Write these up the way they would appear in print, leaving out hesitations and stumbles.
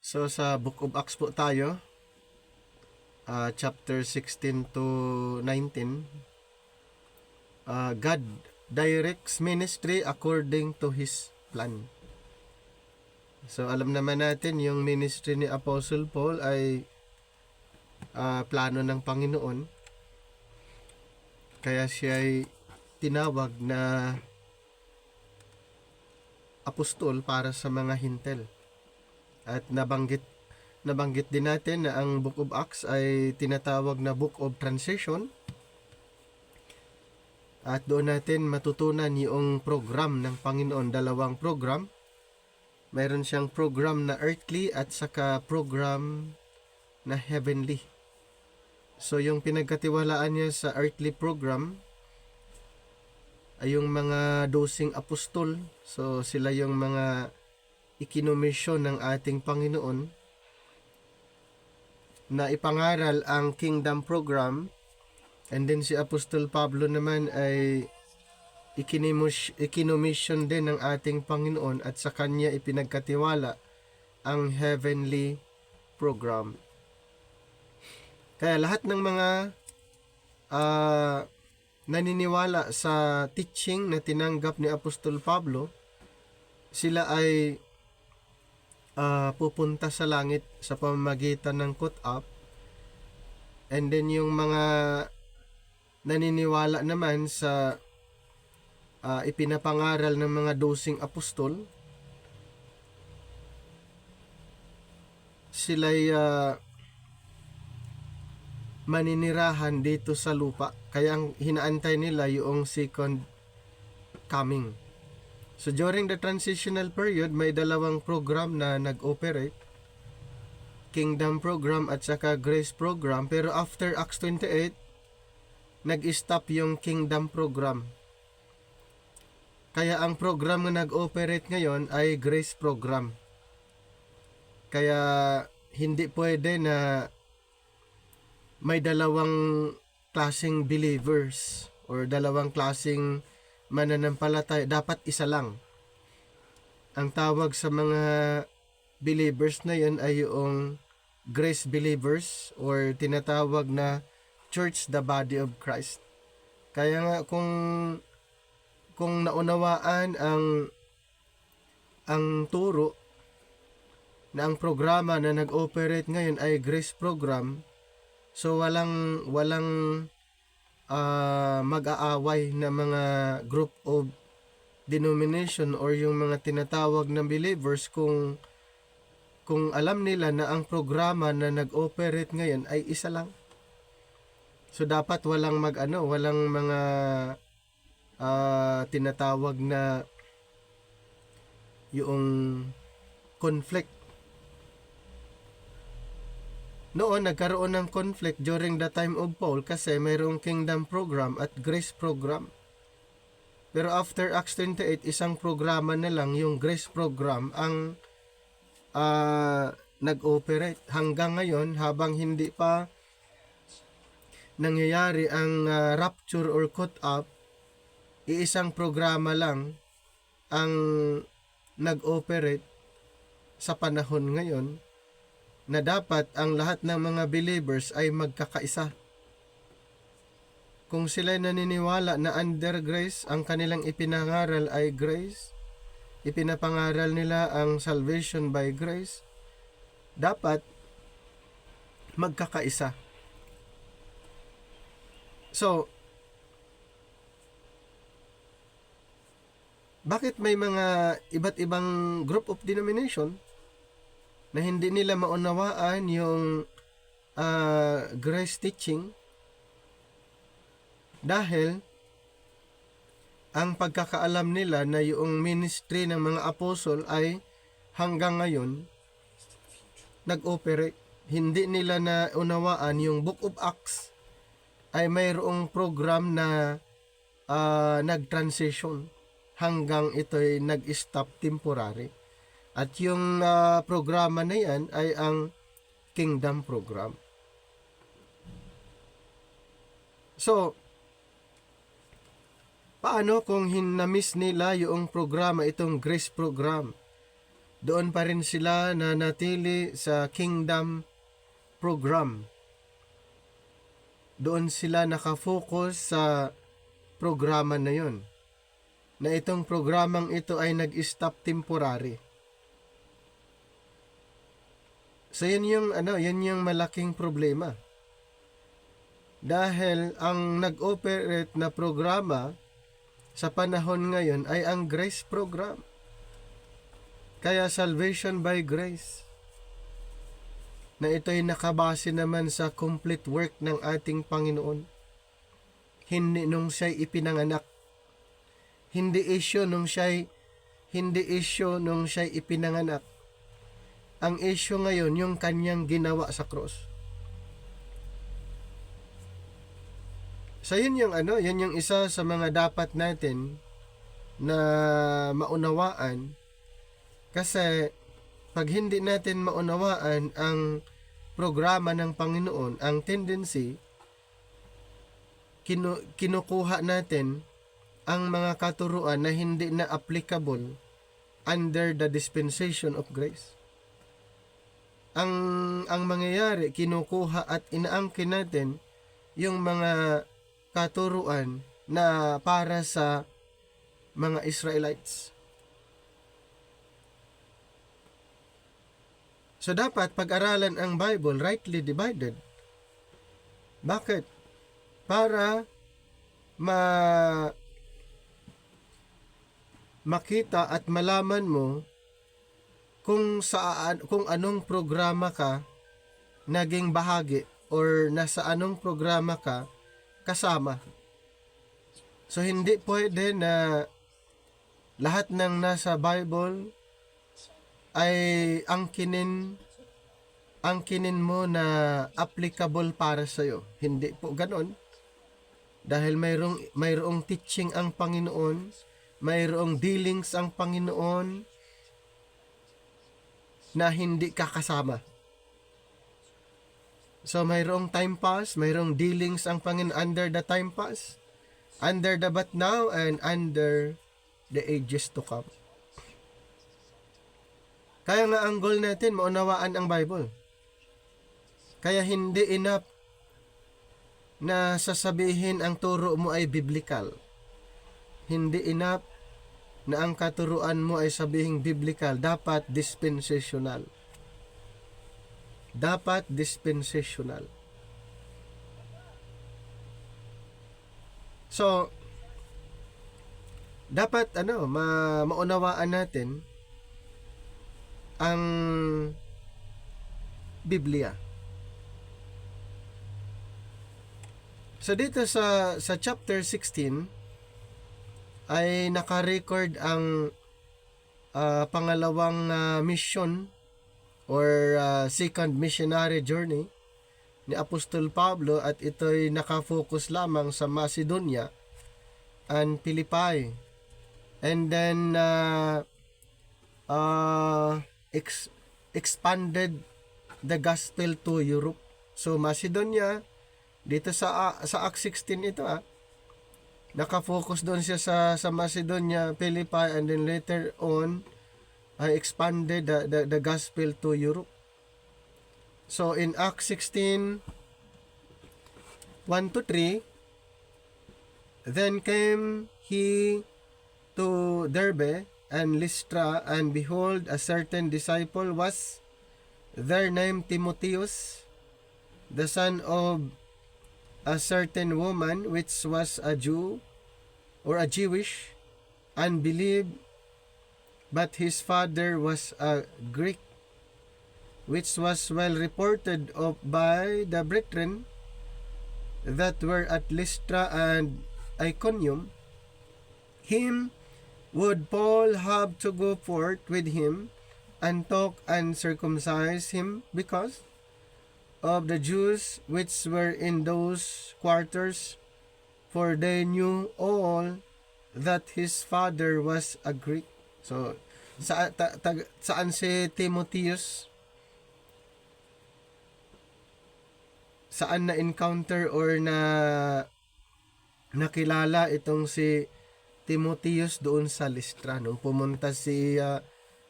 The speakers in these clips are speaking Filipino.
So sa Book of Acts po tayo, chapter 16 to 19. God directs ministry according to His plan. So alam naman natin yung ministry ni Apostle Paul ay plano ng Panginoon. Kaya siya ay tinawag na apostol para sa mga hintel. At nabanggit din natin na ang Book of Acts ay tinatawag na Book of Transition. At doon natin matutunan yung program ng Panginoon, dalawang program. Mayroon siyang program na earthly at saka program na heavenly. So yung pinagkatiwalaan niya sa earthly program ay yung mga 12 apostol. So sila yung mga ikinomisyon ng ating Panginoon na ipangaral ang kingdom program. And then si Apostol Pablo naman ay ikinomission din ng ating Panginoon at sa kanya ipinagkatiwala ang heavenly program. Kaya lahat ng mga naniniwala sa teaching na tinanggap ni Apostol Pablo, sila ay pupunta sa langit sa pamamagitan ng caught up. And then yung mga naniniwala naman sa ipinapangaral ng mga 12 apostol, sila'y maninirahan dito sa lupa. Kaya ang hinaantay nila yung second coming. So during the transitional period, may dalawang program na nag-operate. Kingdom program at saka grace program. Pero after Acts 28, nag-stop yung kingdom program. Kaya ang program na nag-operate ngayon ay grace program. Kaya hindi pwede na may dalawang klaseng believers or dalawang klaseng mananampalataya. Dapat isa lang. Ang tawag sa mga believers na yun ay yung grace believers or tinatawag na church, the body of Christ. Kaya nga kung naunawaan ang turo na ang programa na nag-operate ngayon ay grace program, so walang mag-aaway na mga group of denomination or yung mga tinatawag na believers kung alam nila na ang programa na nag-operate ngayon ay isa lang. So dapat walang mga tinatawag na yung conflict. Noon nagkaroon ng conflict during the time of Paul kasi mayroong kingdom program at grace program. Pero after Acts 28, isang programa na lang, yung grace program, ang nag-operate. Hanggang ngayon, habang hindi pa nangyayari ang rapture or caught up, iisang programa lang ang nag-operate sa panahon ngayon na dapat ang lahat ng mga believers ay magkakaisa. Kung sila naniniwala na under grace, ang kanilang ipinangaral ay grace, ipinapangaral nila ang salvation by grace, dapat magkakaisa. So, bakit may mga iba't ibang group of denomination na hindi nila maunawaan yung grace teaching? Dahil ang pagkakaalam nila na yung ministry ng mga apostle ay hanggang ngayon nag-operate. Hindi nila na unawaan yung Book of Acts ay mayroong program na nag-transition hanggang ito'y nag-stop temporary. At yung programa na yan ay ang kingdom program. So, paano kung hinamiss nila yung programa, itong grace program? Doon pa rin sila na natili sa kingdom program. Doon sila nakafocus sa programa na yon. Na itong programang ito ay nag-stop temporary. So yun yung malaking problema. Dahil ang nag-operate na programa sa panahon ngayon ay ang grace program. Kaya salvation by grace. Na ito'y nakabase naman sa complete work ng ating Panginoon. Hindi nung siya'y ipinanganak. Hindi issue nung siya'y ipinanganak. Ang issue ngayon yung kanyang ginawa sa cross. So yun yung isa sa mga dapat natin na maunawaan, kasi pag hindi natin maunawaan ang programa ng Panginoon, ang tendency, kinukuha natin ang mga katuruan na hindi na applicable under the dispensation of grace. Ang mangyayari, kinukuha at inaangkin natin yung mga katuruan na para sa mga Israelites. So dapat pag-aralan ang Bible rightly divided. Bakit? Para makita at malaman mo kung anong programa ka naging bahagi or nasa anong programa ka kasama. So hindi pwede na lahat ng nasa Bible ay angkinin mo na applicable para sa iyo. Hindi po ganoon. Dahil mayroong teaching ang Panginoon, mayroong dealings ang Panginoon na hindi kakasama. So mayroong time pass, mayroong dealings ang Panginoon under the time pass, under the but now, and under the ages to come. Kaya nga ang goal natin, maunawaan ang Bible. Kaya hindi enough na sasabihin ang turo mo ay biblical. Hindi enough na ang katuruan mo ay sabihing biblical. Dapat dispensational. Dapat dispensational. So, dapat maunawaan natin ang Biblia. So dito sa chapter 16 ay naka-record ang pangalawang mission or second missionary journey ni Apostol Pablo, at ito'y nakafocus lamang sa Macedonia and Philippi. And then expanded the gospel to Europe. So Macedonia, dito sa Acts 16 ito nakafocus doon siya sa Macedonia, Philippi, and then later on expanded the gospel to Europe. So in Acts 16 1-3, then came he to Derbe and Lystra, and behold, a certain disciple was there named Timotheus, the son of a certain woman which was a Jew or a Jewish, and believed, but his father was a Greek, which was well reported of by the brethren that were at Lystra and Iconium. Him would Paul have to go forth with him and talk and circumcise him because of the Jews which were in those quarters, for they knew all that his father was a Greek. So, saan si Timotheus? Saan na-encounter or nakilala itong si Timotheus? Doon sa Lystra. Nung pumunta si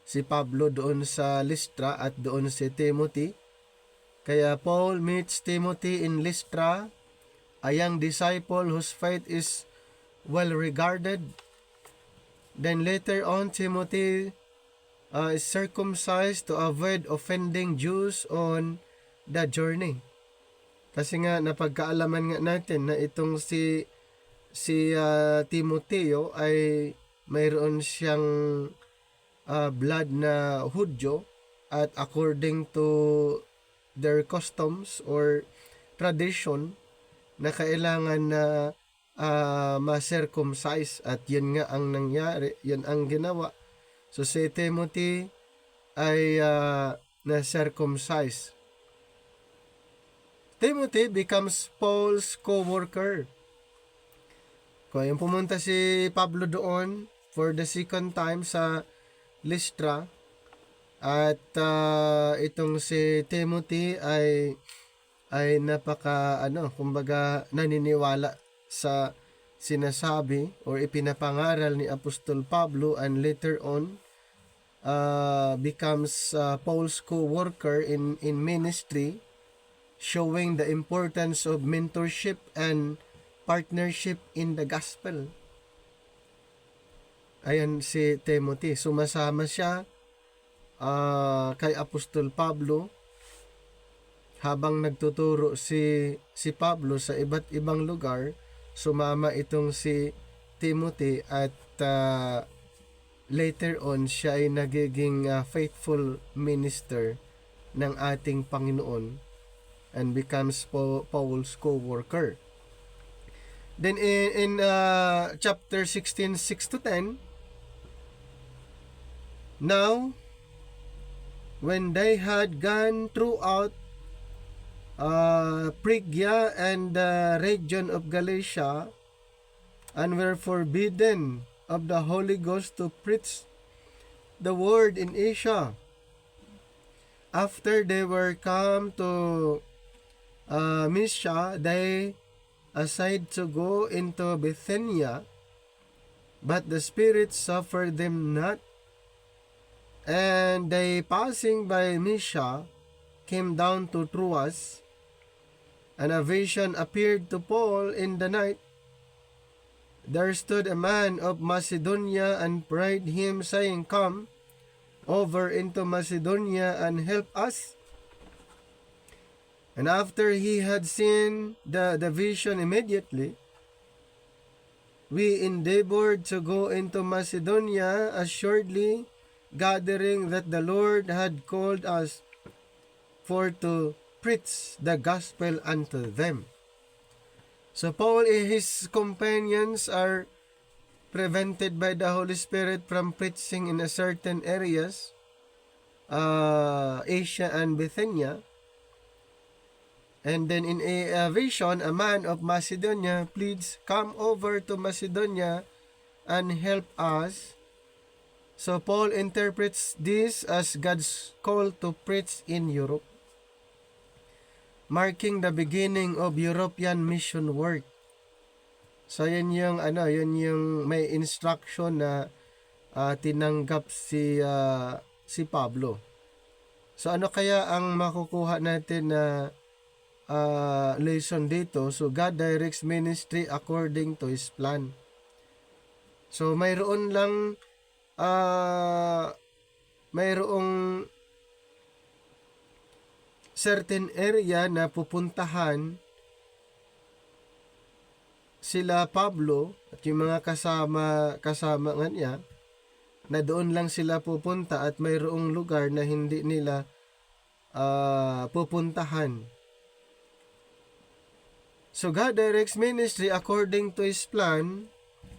si Pablo doon sa Lystra at doon si Timothy. Kaya Paul meets Timothy in Lystra, a young disciple whose faith is well regarded. Then later on, Timothy is circumcised to avoid offending Jews on the journey. Kasi nga napagkaalaman nga natin na itong si Timoteo ay mayroon siyang blood na Hudyo, at according to their customs or tradition na kailangan na ma-circumcise, at yun nga ang nangyari, yun ang ginawa. So si Timothy ay na-circumcise. Timothy becomes Paul's co-worker. Kaya pumunta si Pablo doon for the second time sa Lystra, at itong si Timothy ay napaka kumbaga naniniwala sa sinasabi or ipinapangaral ni Apostol Pablo, and later on becomes Paul's co-worker in ministry, showing the importance of mentorship and partnership in the gospel. Ayan si Timothy, sumasama siya kay Apostol Pablo habang nagtuturo si Pablo sa iba't ibang lugar. Sumama itong si Timothy, at later on siya ay nagiging faithful minister ng ating Panginoon and becomes Paul's co-worker. Then in chapter 16, 6-10, now when they had gone throughout Phrygia and the region of Galatia, and were forbidden of the Holy Ghost to preach the word in Asia, after they were come to Mysia, they essayed to go into Bithynia, but the Spirit suffered them not. And they, passing by Mysia, came down to Troas, and a vision appeared to Paul in the night. There stood a man of Macedonia and prayed him, saying, Come over into Macedonia and help us. And after he had seen the vision immediately, we endeavored to go into Macedonia, assuredly gathering that the Lord had called us for to preach the gospel unto them. So Paul and his companions are prevented by the Holy Spirit from preaching in a certain areas, Asia and Bithynia. And then in a vision, a man of Macedonia pleads, Come over to Macedonia and help us. So Paul interprets this as God's call to preach in Europe, marking the beginning of European mission work. So yun yung may instruction na tinanggap si Pablo. So ano kaya ang makukuha natin na lesson dito? So God directs ministry according to His plan. So mayroong certain area na pupuntahan sila Pablo at yung mga kasama nga niya, na doon lang sila pupunta, at mayroong lugar na hindi nila pupuntahan. So God directs ministry according to His plan,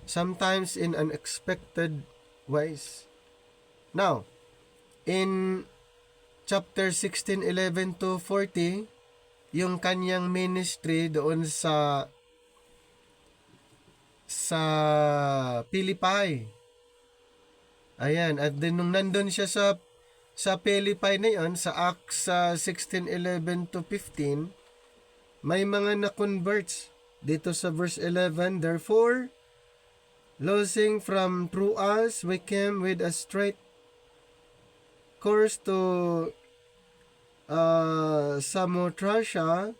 sometimes in unexpected ways. Now, in chapter 16, 11 to 40, yung kanyang ministry doon sa Philippi. Ayan, at din nung nandun siya sa Philippi na yun, sa Acts 16:11 to 15, may mga na-converts. Dito sa verse 11, Therefore, loosing from Troas, we came with a straight course to Samothracia,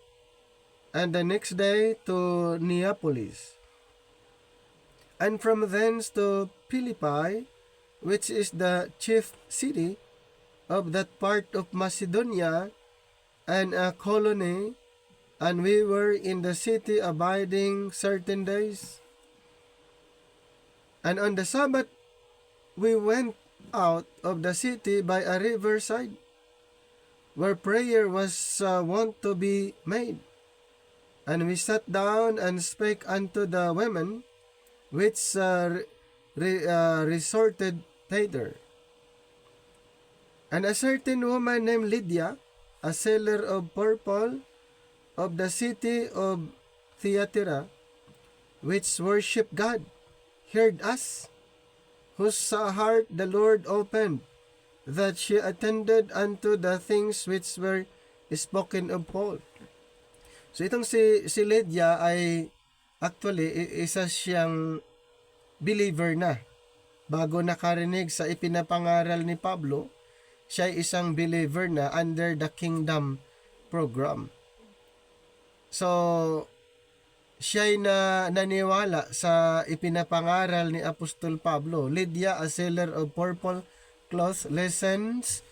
and the next day to Neapolis, and from thence to Philippi, which is the chief city of that part of Macedonia, and a colony, and we were in the city abiding certain days. And on the Sabbath we went out of the city by a riverside, where prayer was wont to be made. And we sat down and spake unto the women which resorted thither. And a certain woman named Lydia, a seller of purple of the city of Thyatira, which worship God, heard us, whose heart the Lord opened, that she attended unto the things which were spoken of Paul. So itong si Lydia ay actually isa siyang believer na. Bago nakarinig sa ipinapangaral ni Pablo, siya ay isang believer na under the kingdom program. So, siya ay naniwala sa ipinapangaral ni Apostol Pablo. Lydia, a seller of purple cloth, listens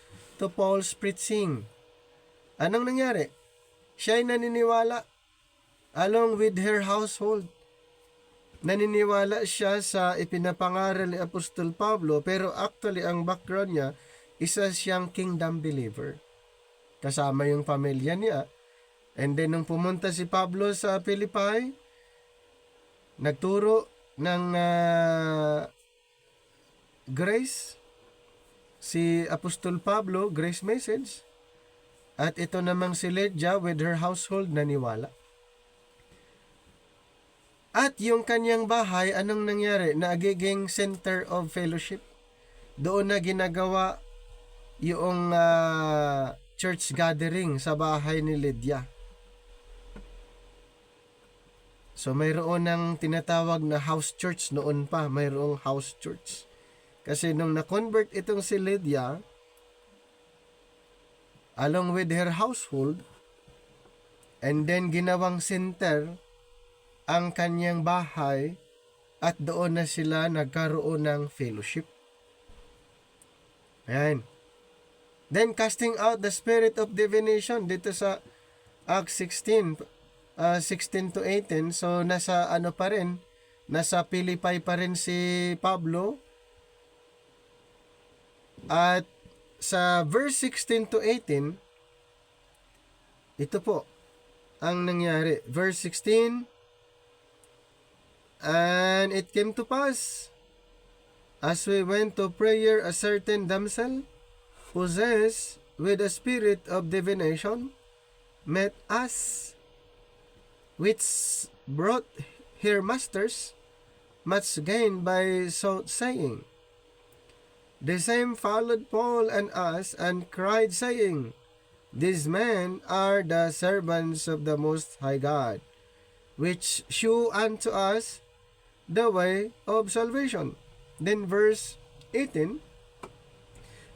to Paul's preaching. Anong nangyari? Siya ay naniniwala along with her household. Naniniwala siya sa ipinapangaral ni Apostol Pablo, pero actually ang background niya, isa siyang kingdom believer. Kasama yung pamilya niya. And then nung pumunta si Pablo sa Philippi, nagturo ng grace, si Apostol Pablo, grace message, at ito namang si Lydia with her household naniwala. At yung kanyang bahay, anong nangyari? Nagiging center of fellowship. Doon na ginagawa yung church gathering sa bahay ni Lydia. So mayroon ng tinatawag na house church noon pa, mayroong house church. Kasi nung na-convert itong si Lydia, along with her household, and then ginawang center ang kanyang bahay, at doon na sila nagkaroon ng fellowship. Ayan. Then casting out the spirit of divination dito sa Acts 16 to 18. So nasa pa rin, nasa Philippi pa rin si Pablo. At sa verse 16 to 18, ito po ang nangyari. Verse 16, and it came to pass, as we went to prayer, a certain damsel, possessed with a spirit of divination, met us, which brought her masters much gain by so saying. The same followed Paul and us, and cried, saying, These men are the servants of the Most High God, which shew unto us the way of salvation. Then verse 18,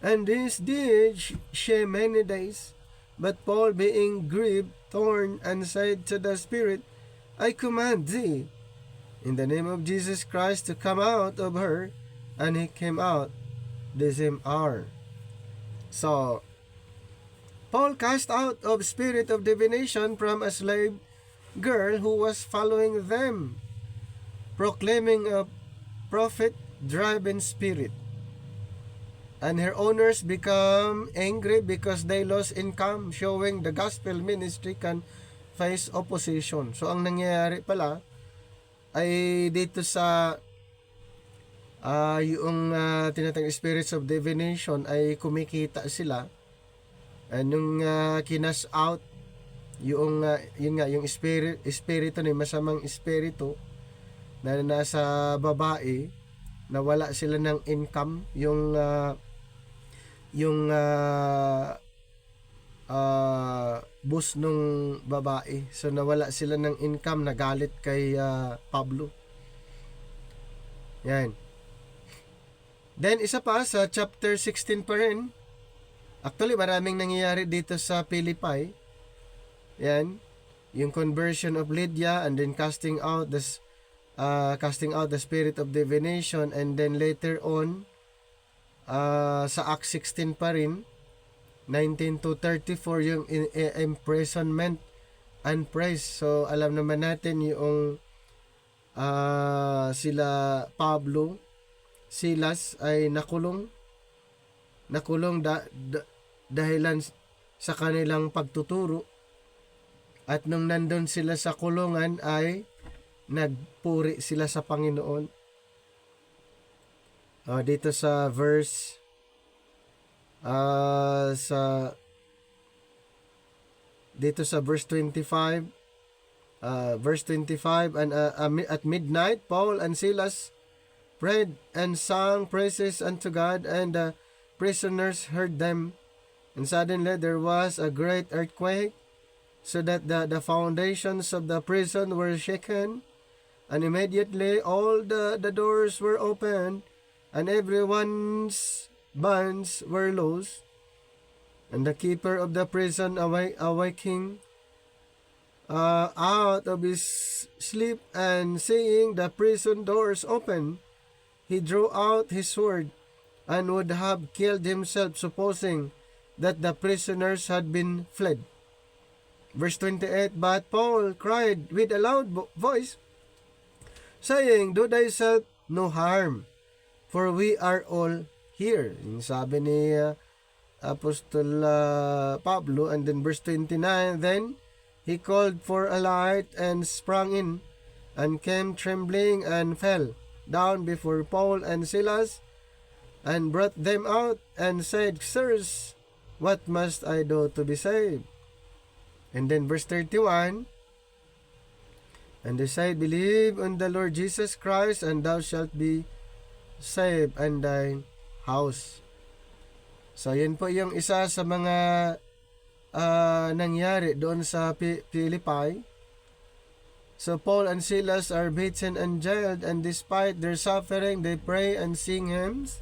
and this did she many days, but Paul being grieved, torn, and said to the Spirit, I command thee, in the name of Jesus Christ, to come out of her. And he came out the same hour. So, Paul cast out of spirit of divination from a slave girl who was following them, proclaiming a prophet-driven spirit. And her owners become angry because they lost income, showing the gospel ministry can face opposition. So, ang nangyayari pala ay dito sa yung tinatawag spirits of divination ay kumikita sila. And yung kinas out yung yung espiritu ni masamang espiritu na nasa babae, nawala sila ng income, yung boss nung babae. So nawala sila ng income, nagalit kay Pablo. Yan. Then isa pa sa chapter 16 pa rin, Actually, maraming nangyayari dito sa Philippi. Yan, yung conversion of Lydia, and then casting out the spirit of divination, and then later on sa Acts 16 pa rin, 19 to 34, yung imprisonment and praise. So alam naman natin yung sila Pablo, Silas ay nakulong dahilan sa kanilang pagtuturo, at nung nandun sila sa kulungan ay nagpuri sila sa Panginoon. Dito sa verse dito sa verse 25, and at midnight Paul and Silas prayed and sang praises unto God, and the prisoners heard them. And suddenly there was a great earthquake, so that the foundations of the prison were shaken, and immediately all the doors were opened, and everyone's bonds were loosed. And the keeper of the prison, awaking out of his sleep, and seeing the prison doors open, he drew out his sword and would have killed himself, supposing that the prisoners had been fled. Verse 28, but Paul cried with a loud voice, saying, do thyself no harm, for we are all here. Yung sabi ni Apostol Pablo. And then verse 29, then he called for a light and sprang in, and came trembling and fell down before Paul and Silas, and brought them out, and said, sirs, what must I do to be saved? And then verse 31, and they said, believe on the Lord Jesus Christ, and thou shalt be saved and thy house. So yun po yung isa sa mga nangyari doon sa Philippi. So Paul and Silas are beaten and jailed, and despite their suffering, they pray and sing hymns,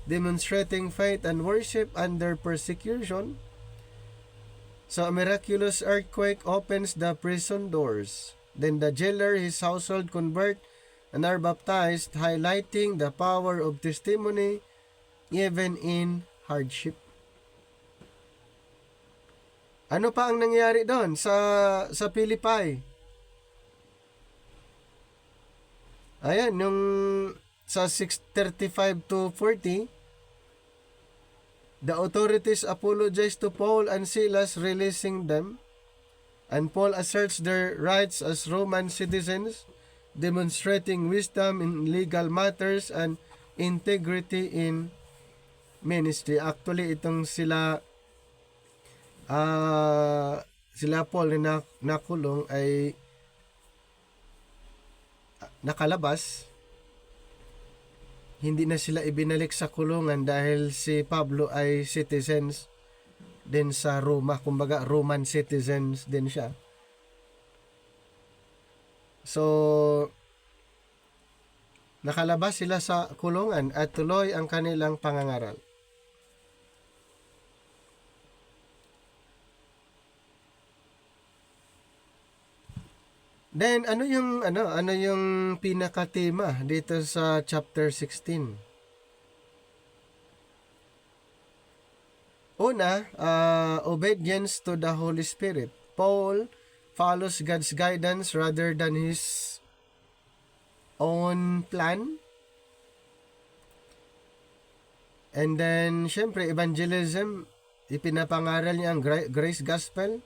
demonstrating faith and worship under persecution. So a miraculous earthquake opens the prison doors. Then the jailer, his household convert and are baptized, highlighting the power of testimony even in hardship. Ano pa ang nangyari doon sa Philippi? Ayan, yung sa 6:35 to 40, the authorities apologized to Paul and Silas, releasing them, and Paul asserts their rights as Roman citizens, demonstrating wisdom in legal matters and integrity in ministry. Actually, itong sila Paul na nakulong ay nakalabas. Hindi na sila ibinalik sa kulungan dahil si Pablo ay citizens din sa Roma. Kumbaga, Roman citizens din siya. So, nakalabas sila sa kulungan at tuloy ang kanilang pangangaral. Then ano yung pinaka-tema dito sa chapter 16? Una, obedience to the Holy Spirit. Paul follows God's guidance rather than his own plan. And then, syempre, evangelism, ipinapangaral niya ang grace gospel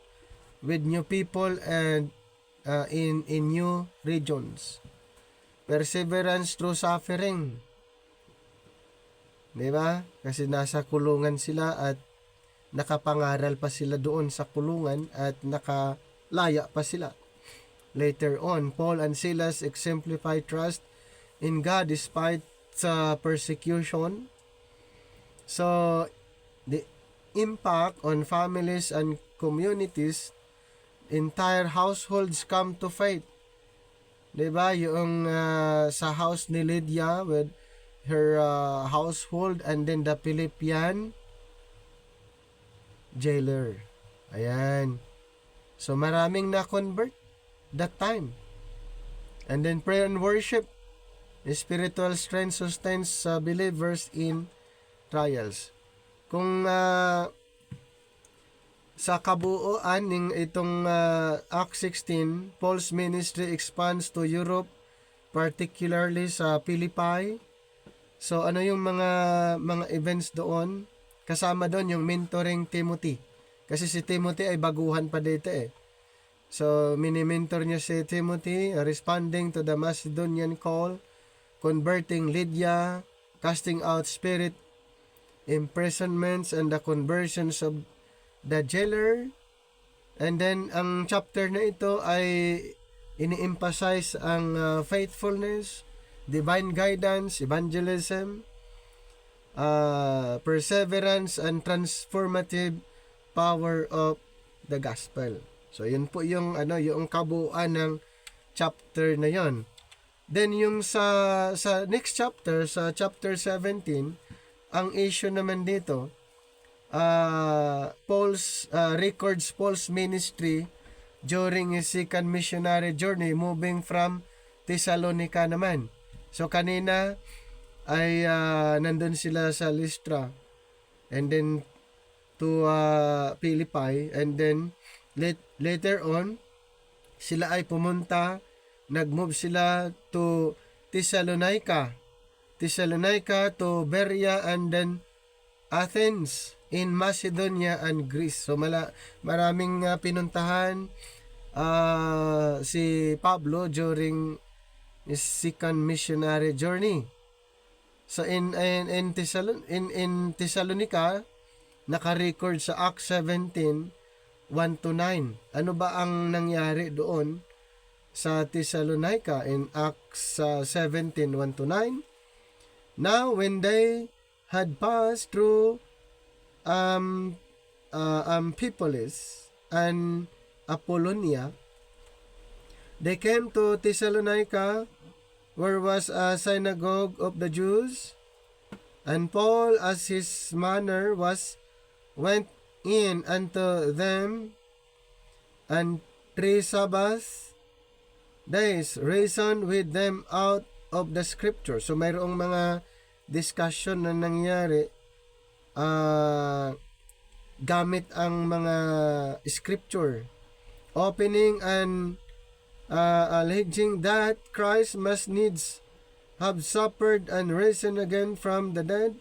with new people and in new regions. Perseverance through suffering. Diba? Kasi nasa kulungan sila at nakapangaral pa sila doon sa kulungan at nakalaya pa sila. Later on, Paul and Silas exemplify trust in God despite persecution. So, the impact on families and communities, entire households come to faith. Diba? Yung sa house ni Lydia with her household, and then the Philippian jailer. Ayan. So maraming na-convert that time. And then prayer and worship. Spiritual strength sustains believers in trials. Kung sa kabuuan ng itong Acts 16, Paul's ministry expands to Europe, particularly sa Philippi. So ano yung mga events doon? Kasama doon yung mentoring Timothy. Kasi si Timothy ay baguhan pa dito eh. So mini-mentor niya si Timothy, responding to the Macedonian call, converting Lydia, casting out spirit imprisonments, and the conversions of the jailer. And then ang chapter na ito ay ini-emphasize ang faithfulness, divine guidance, evangelism, perseverance, and transformative power of the gospel. So yun po yung yung kabuuan ng chapter na yon. Then yung sa next chapter, sa chapter 17, ang issue naman dito, Paul's records Paul's ministry during his second missionary journey, moving from Thessalonica naman. So kanina ay nandun sila sa Lystra, and then to Philippi, and then later on sila ay pumunta, nag-move sila to Thessalonica to Berea, and then Athens in Macedonia and Greece. So maraming pinuntahan si Pablo during his second missionary journey. So in Thessalonica, naka-record sa Acts 17, 1-9. Ano ba ang nangyari doon sa Thessalonica in Acts 17, 1-9? Now when they had passed through Amphipolis and Apollonia, they came to Thessalonica, where was a synagogue of the Jews. And Paul, as his manner was, went in unto them, and 3 Sabbath days reasoned with them out of the scripture. So mayroong mga discussion na nangyari gamit ang mga scripture, opening and alleging that Christ must needs have suffered and risen again from the dead,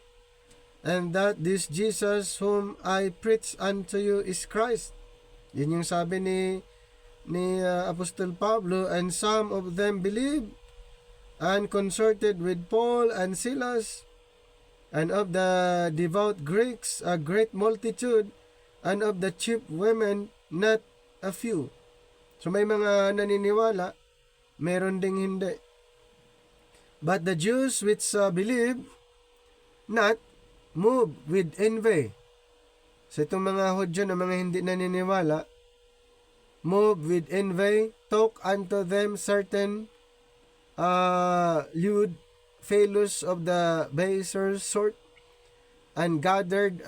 and that this Jesus whom I preach unto you is Christ. Yun yung sabi ni Apostol Pablo. And some of them believed and consorted with Paul and Silas, and of the devout Greeks a great multitude, and of the chief women not a few. So may mga naniniwala, meron ding hindi. But the Jews which believe not, moved with envy. So itong mga Hudyo na mga hindi naniniwala, moved with envy, took unto them certain lewd fellows of the baser sort, and gathered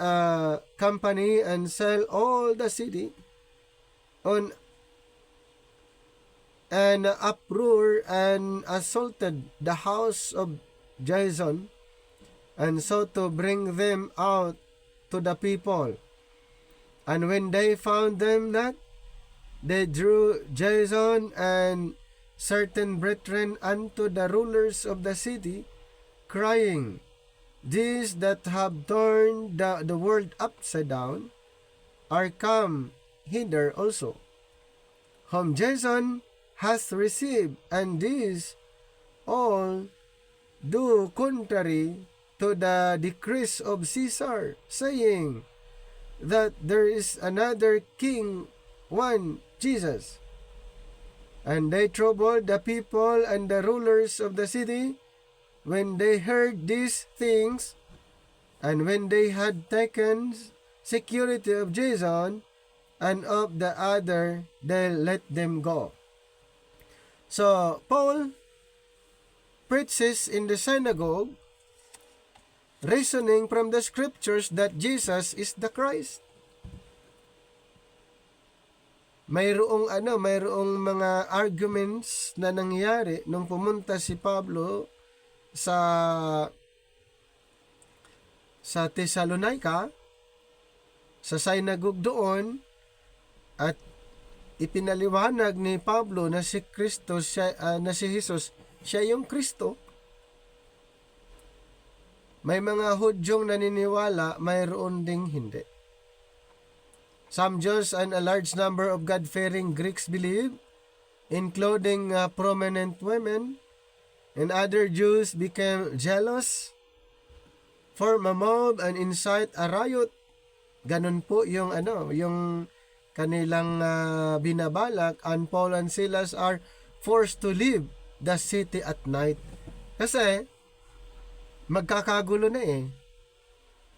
company, and sell all the city on an uproar, and assaulted the house of Jason, and so to bring them out to the people. And when they found them not, they drew Jason and certain brethren unto the rulers of the city, crying, These that have turned the world upside down are come hither also, whom Jason hath received, and these all do contrary to the decrees of Caesar, saying that there is another king, one Jesus. And they troubled the people and the rulers of the city when they heard these things, and when they had taken security of Jason and of the other, they let them go. So Paul preaches in the synagogue, reasoning from the scriptures that Jesus is the Christ. mayroong mga arguments na nangyari nung pumunta si Pablo sa Thessalonica, sa synagogue doon, at ipinaliwanag ni Pablo na si Jesus, siya yung Kristo. May mga Hudyong naniniwala, mayroon ding hindi. Some Jews and a large number of God-fearing Greeks believe, including prominent women, and other Jews became jealous, form a mob, and incite a riot. Ganun po yung yung kanilang binabalak, and Paul and Silas are forced to leave the city at night. Kasi magkakagulo na eh.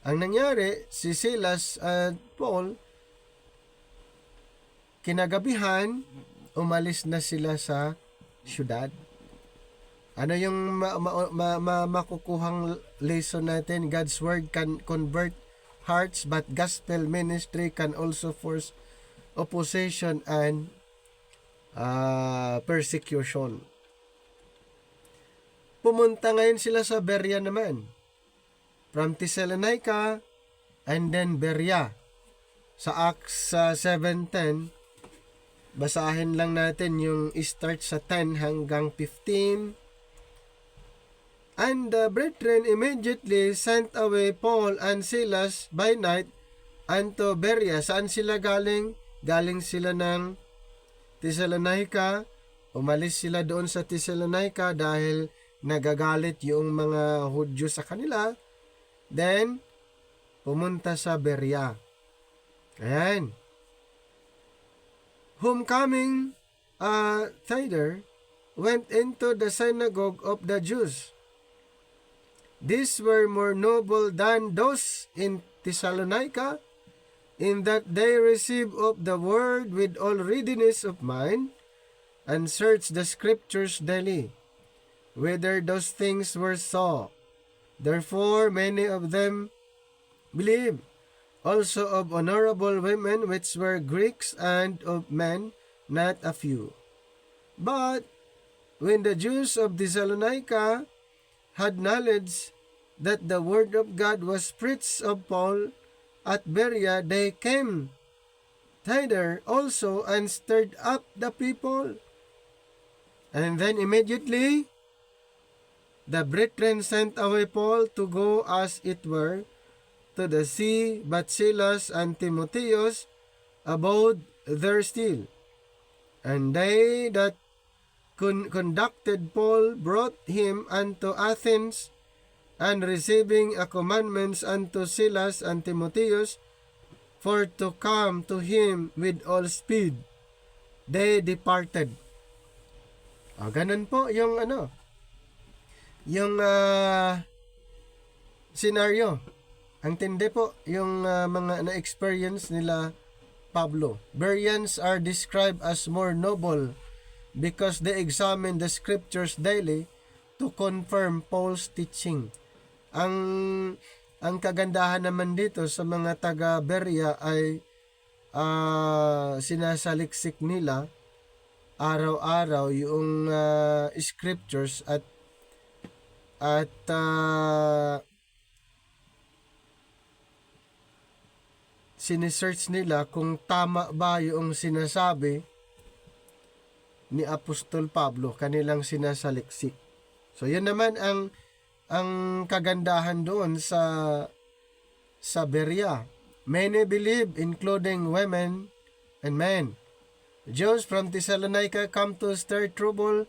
Ang nangyari, si Silas at Paul, kinagabihan, umalis na sila sa syudad. Ano yung makukuhang lesson natin? God's word can convert hearts, but gospel ministry can also force opposition and persecution. Pumunta ngayon sila sa Berea naman. From Thessalonica and then Berea. Sa Acts 7:10, basahin lang natin yung start sa 10 hanggang 15. And the brethren immediately sent away Paul and Silas by night unto Berea. Saan sila galing? Galing sila ng Thessalonica. Umalis sila doon sa Thessalonica dahil nagagalit yung mga Hudyo sa kanila. Then, pumunta sa Berea. Ayan. Homecoming thither went into the synagogue of the Jews. These were more noble than those in Thessalonica, in that they received of the word with all readiness of mind, and searched the scriptures daily, whether those things were so. Therefore many of them believed, also of honorable women which were Greeks, and of men not a few. But when the Jews of Thessalonica had knowledge that the word of God was preached of Paul at Berea, they came thither also and stirred up the people. And then immediately the brethren sent away Paul to go as it were to the sea, but Silas and Timotheus abode there still. And they that conducted Paul brought him unto Athens, and receiving a commandments unto Silas and Timotheus for to come to him with all speed, they departed. Ganun po yung yung scenario. Ang tindi po yung mga na-experience nila Pablo. Bereans are described as more noble because they examine the scriptures daily to confirm Paul's teaching. Ang kagandahan naman dito sa mga taga Berea ay sinasaliksik nila araw-araw yung scriptures at sinisearch nila kung tama ba yung sinasabi ni Apostol Pablo, kanilang sinasaliksik. So yun naman ang kagandahan doon sa Berea. Many believe, including women and men. Jews from Thessalonica come to stir trouble,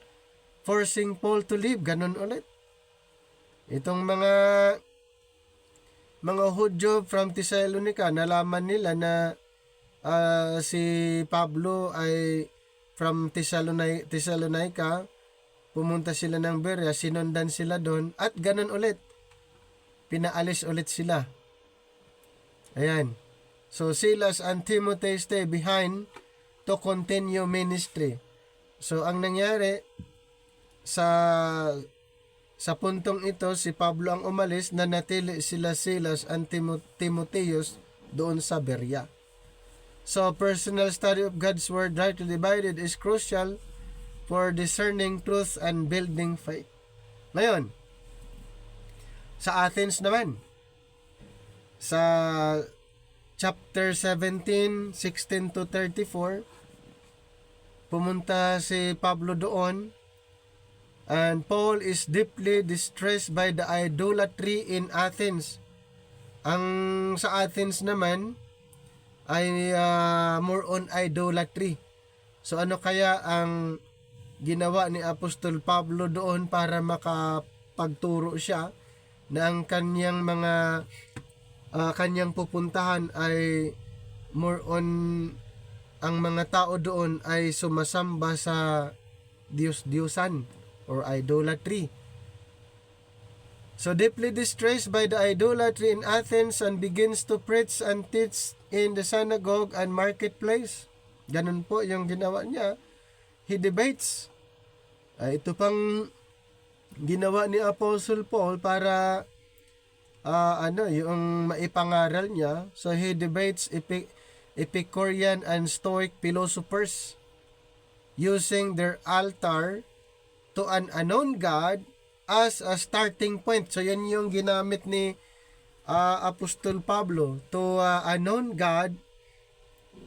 forcing Paul to leave. Ganun ulit. Itong mga Hudyo from Thessalonica, nalaman nila na si Pablo ay from Thessalonica, pumunta sila ng Berea, sinundan sila doon, at ganun ulit. Pinaalis ulit sila. Ayan. So, Silas and Timothy stay behind to continue ministry. So, ang nangyari, sa puntong ito, si Pablo ang umalis, nanatili sila Silas and Timotheus doon sa Berea. So, personal study of God's Word, rightly divided, is crucial for discerning truth and building faith. Ngayon, sa Athens naman, sa chapter 17, 16 to 34, pumunta si Pablo doon, and Paul is deeply distressed by the idolatry in Athens. Ang sa Athens naman ay more on idolatry. So ano kaya ang ginawa ni Apostol Pablo doon para makapagturo siya na ang kanyang mga kanyang pupuntahan ay more on ang mga tao doon ay sumasamba sa Diyos-Diyosan or idolatry. So deeply distressed by the idolatry in Athens and begins to preach and teach in the synagogue and marketplace. Ganun po yung ginawa niya. He debates. Ito pang ginawa ni Apostle Paul para yung maipangaral niya. So he debates Epicurean and Stoic philosophers using their altar to an unknown God as a starting point. So yan yung ginamit ni Apostol Pablo, to unknown God.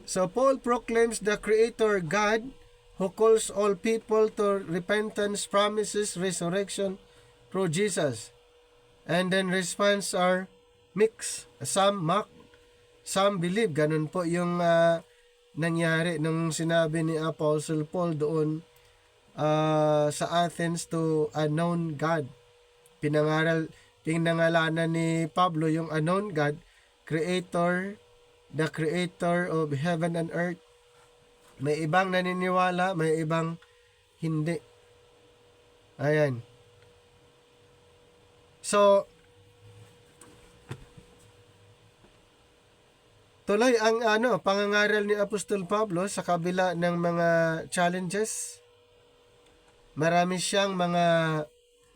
So Paul proclaims the Creator God who calls all people to repentance, promises resurrection through Jesus. And then response are mixed. Some mock, some believe. Ganun po yung nangyari nung sinabi ni Apostle Paul doon sa Athens to unknown God. Pinangalanan ni Pablo yung unknown God, Creator, the Creator of heaven and earth. May ibang naniniwala, may ibang hindi. Ayan. So, tuloy ang pangangaral ni Apostol Pablo sa kabila ng mga challenges. Marami siyang mga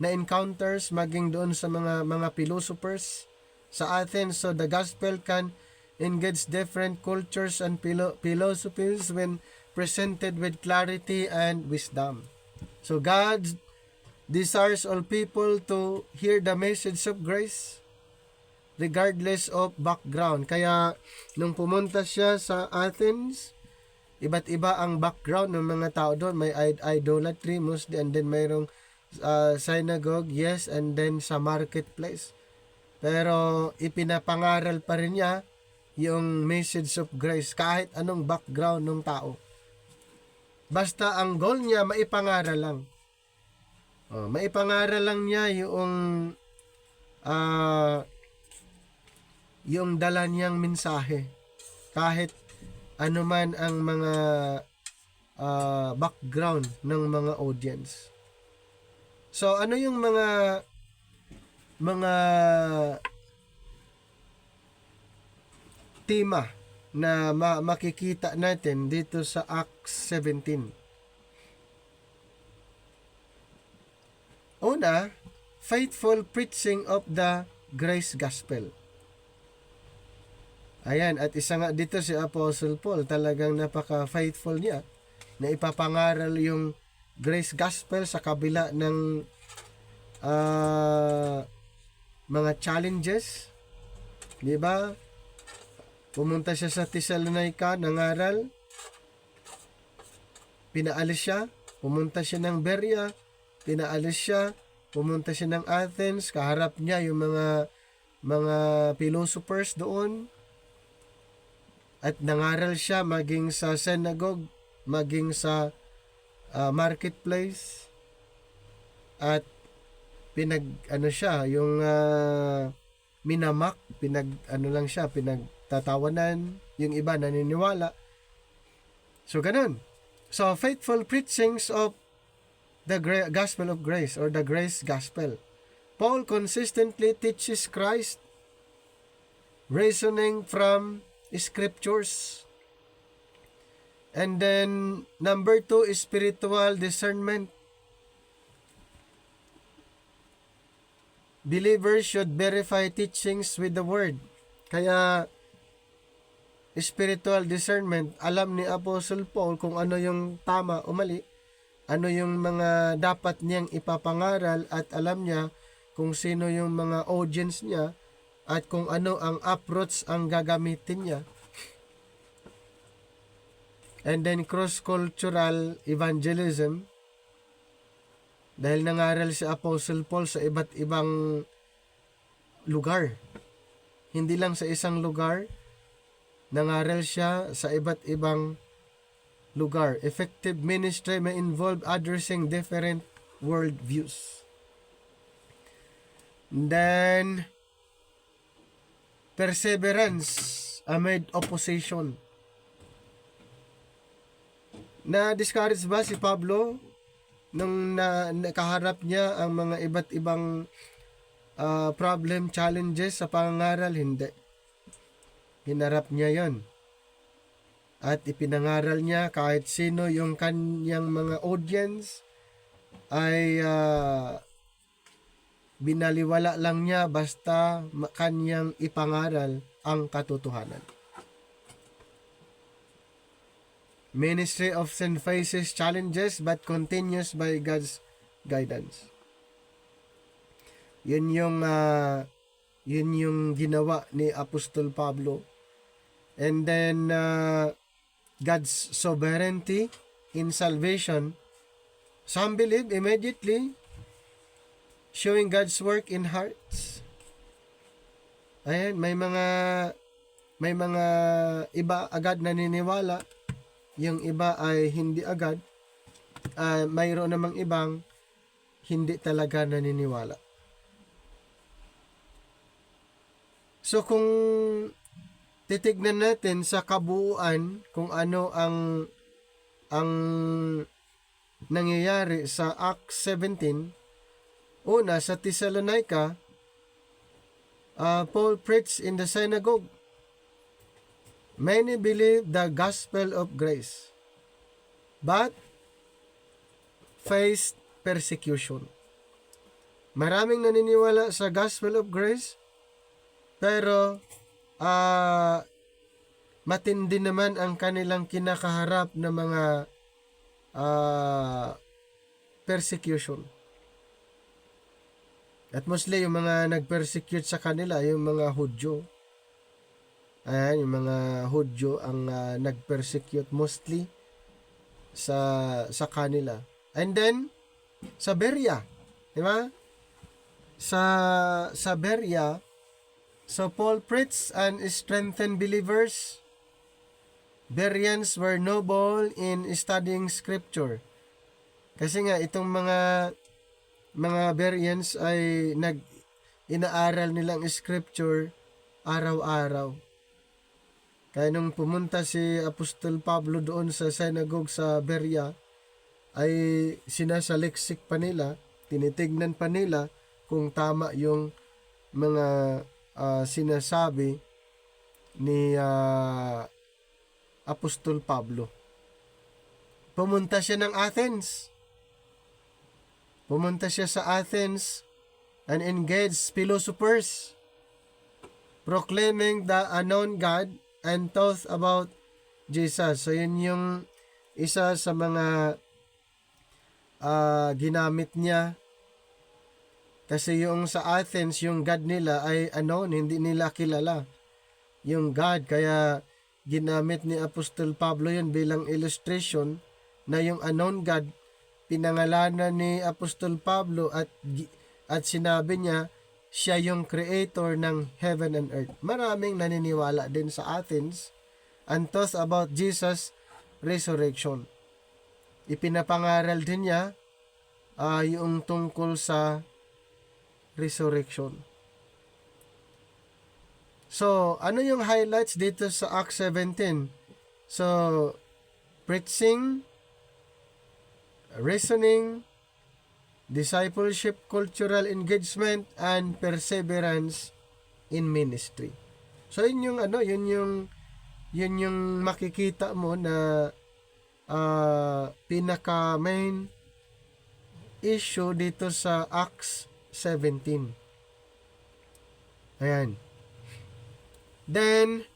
na-encounters maging doon sa mga philosophers sa Athens. So the gospel can engage different cultures and philosophies when presented with clarity and wisdom. So God desires all people to hear the message of grace regardless of background. Kaya nung pumunta siya sa Athens, iba't iba ang background ng mga tao doon. May idolatry, mostly, and then mayroong synagogue, yes, and then sa marketplace. Pero ipinapangaral pa rin niya yung message of grace kahit anong background ng tao. Basta ang goal niya, maipangaral lang. Maipangaral lang niya yung dala niyang mensahe. Kahit ano man ang mga background ng mga audience. So ano yung mga tema na makikita natin dito sa Acts 17? Una, faithful preaching of the grace gospel. Ayan, at isa nga dito si Apostle Paul, talagang napaka-faithful niya na ipapangaral yung grace gospel sa kabila ng mga challenges. Di ba? Pumunta siya sa Thessalonica, nangaral, pinaalis siya, pumunta siya ng Berea, pinaalis siya, pumunta siya ng Athens, kaharap niya yung mga philosophers doon. At nangaral siya maging sa synagogue, maging sa marketplace. At minamak, pinagtatawanan, yung iba naniniwala. So ganun. So faithful preachings of the gospel of grace or the grace gospel. Paul consistently teaches Christ, reasoning from scriptures. And then number 2 is spiritual discernment. Believers should verify teachings with the word. Kaya spiritual discernment. Alam ni Apostle Paul kung ano yung tama o mali, ano yung mga dapat niyang ipapangaral, at alam niya kung sino yung mga audience niya at kung ano ang approach ang gagamitin niya. And then cross-cultural evangelism, dahil nangaral si Apostle Paul sa iba't ibang lugar. Hindi lang sa isang lugar, nangaral siya sa iba't ibang lugar. Effective ministry may involve addressing different world views. Then, perseverance amid opposition. Na-discourage ba si Pablo nung nakaharap niya ang mga iba't ibang problem, challenges sa pangangaral? Hindi. Hinarap niya yon. At ipinangaral niya kahit sino yung kanyang mga audience ay binaliwala lang niya basta kanyang ipangaral ang katotohanan. Ministry often faces challenges but continues by God's guidance. Yun yung ginawa ni Apostol Pablo. And then God's sovereignty in salvation. Some believe immediately, showing God's work in hearts. Ayan, may mga iba agad naniniwala, yung iba ay hindi agad. Mayroon namang ibang hindi talaga naniniwala. So kung titignan natin sa kabuuan kung ano ang nangyayari sa Acts 17, una, sa Thessalonica, Paul preached in the synagogue. Many believe the gospel of grace, but faced persecution. Maraming naniniwala sa gospel of grace, pero matindi naman ang kanilang kinakaharap na mga persecution. At mostly yung mga nag-persecute sa kanila, yung mga Hudyo. Ayan, yung mga Hudyo ang nag-persecute mostly sa kanila. And then, sa Berea, di ba? Sa Berea, so Paul preached and strengthened believers. Bereans were noble in studying scripture. Kasi nga, itong mga Bereans ay inaaral nilang scripture araw-araw. Kaya nung pumunta si Apostol Pablo doon sa synagogue sa Berea, ay sinasaliksik pa nila, tinitignan pa nila kung tama yung mga sinasabi ni Apostol Pablo. Pumunta siya ng Athens. Pumunta siya sa Athens and engaged philosophers, proclaiming the unknown God and taught about Jesus. So yun yung isa sa mga ginamit niya. Kasi yung sa Athens, yung God nila ay unknown, hindi nila kilala yung God. Kaya ginamit ni Apostol Pablo yun bilang illustration na yung unknown God, pinangalanan ni Apostol Pablo at sinabi niya, siya yung creator ng heaven and earth. Maraming naniniwala din sa Athens and taught about Jesus' resurrection. Ipinapangaral din niya yung tungkol sa resurrection. So, ano yung highlights dito sa Acts 17? So, preaching, reasoning, discipleship, cultural engagement, and perseverance in ministry. So yun yung makikita mo na pinaka main issue dito sa Acts 17. Ayan. Then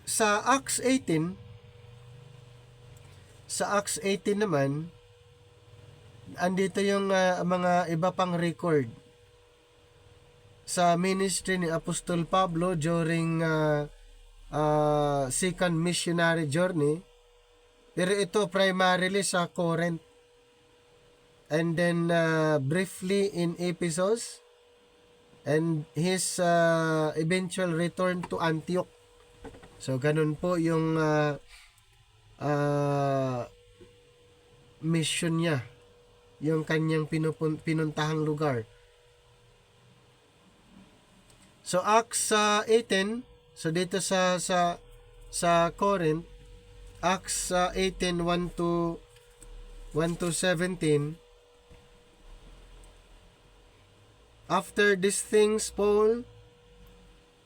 Sa Acts 18, naman, andito yung mga iba pang record sa ministry ni Apostol Pablo during second missionary journey. Pero ito primarily sa Corinth, and then briefly in Ephesus, and his eventual return to Antioch. So ganun po yung mission niya, yung kanyang pinuntahang lugar. So Acts 18, so dito sa Corinth, Acts 18 1 to 17. After these things, Paul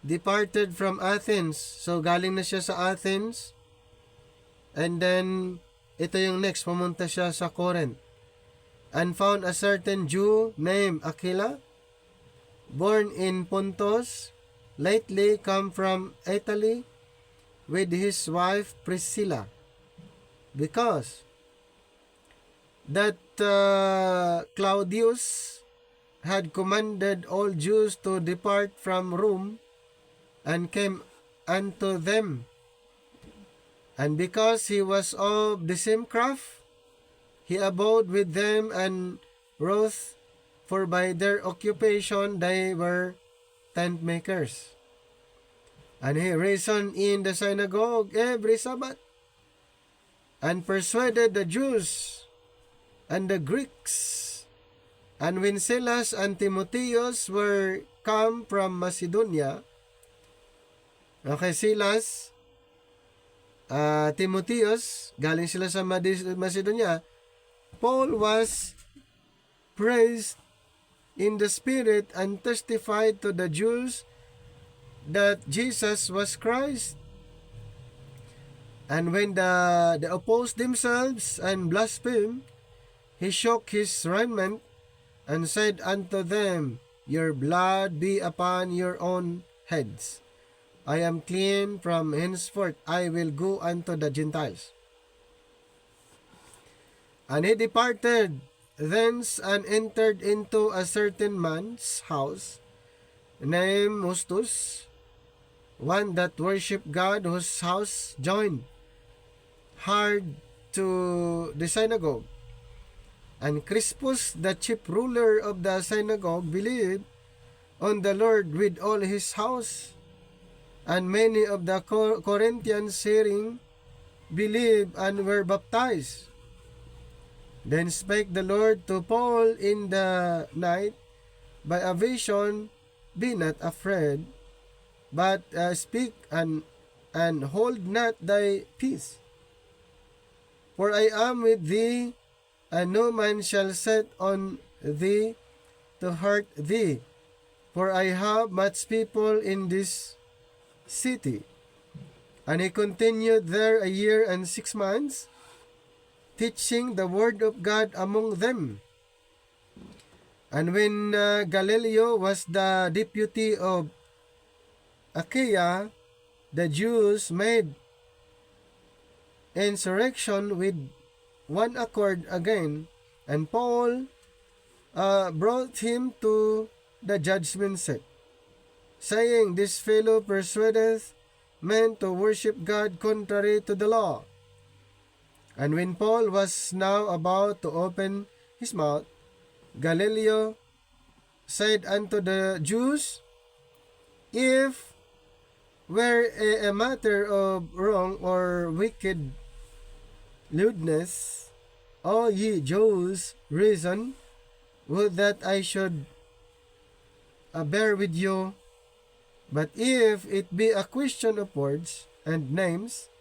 departed from Athens. So galing na siya sa Athens. And then ito yung next, pumunta siya sa Corinth. And found a certain Jew named Aquila, born in Pontus, lately come from Italy, with his wife Priscilla, because that Claudius had commanded all Jews to depart from Rome, and came unto them. And because he was of the same craft, he abode with them and wrote, for by their occupation they were tent makers. And he reasoned in the synagogue every Sabbath, and persuaded the Jews and the Greeks. And when Silas and Timotheus were come from Macedonia, okay, Silas, Timotheus, galing sila sa Macedonia, Paul was praised in the Spirit and testified to the Jews that Jesus was Christ. And when they opposed themselves and blasphemed, he shook his raiment and said unto them, Your blood be upon your own heads. I am clean from henceforth. I will go unto the Gentiles. And he departed thence and entered into a certain man's house, named Mustus, one that worshipped God, whose house joined hard to the synagogue. And Crispus, the chief ruler of the synagogue, believed on the Lord with all his house. And many of the Corinthians hearing believed and were baptized. Then spake the Lord to Paul in the night by a vision, Be not afraid, but speak and hold not thy peace. For I am with thee, and no man shall set on thee to hurt thee. For I have much people in this city. And he continued there 1 year and 6 months, teaching the word of God among them. And when Galileo was the deputy of Achaia, the Jews made insurrection with one accord again, and Paul brought him to the judgment seat, saying, This fellow persuadeth men to worship God contrary to the law. And when Paul was now about to open his mouth, Galileo said unto the Jews, If were a matter of wrong or wicked lewdness, all ye Jews reason, would that I should bear with you. But if it be a question of words and names,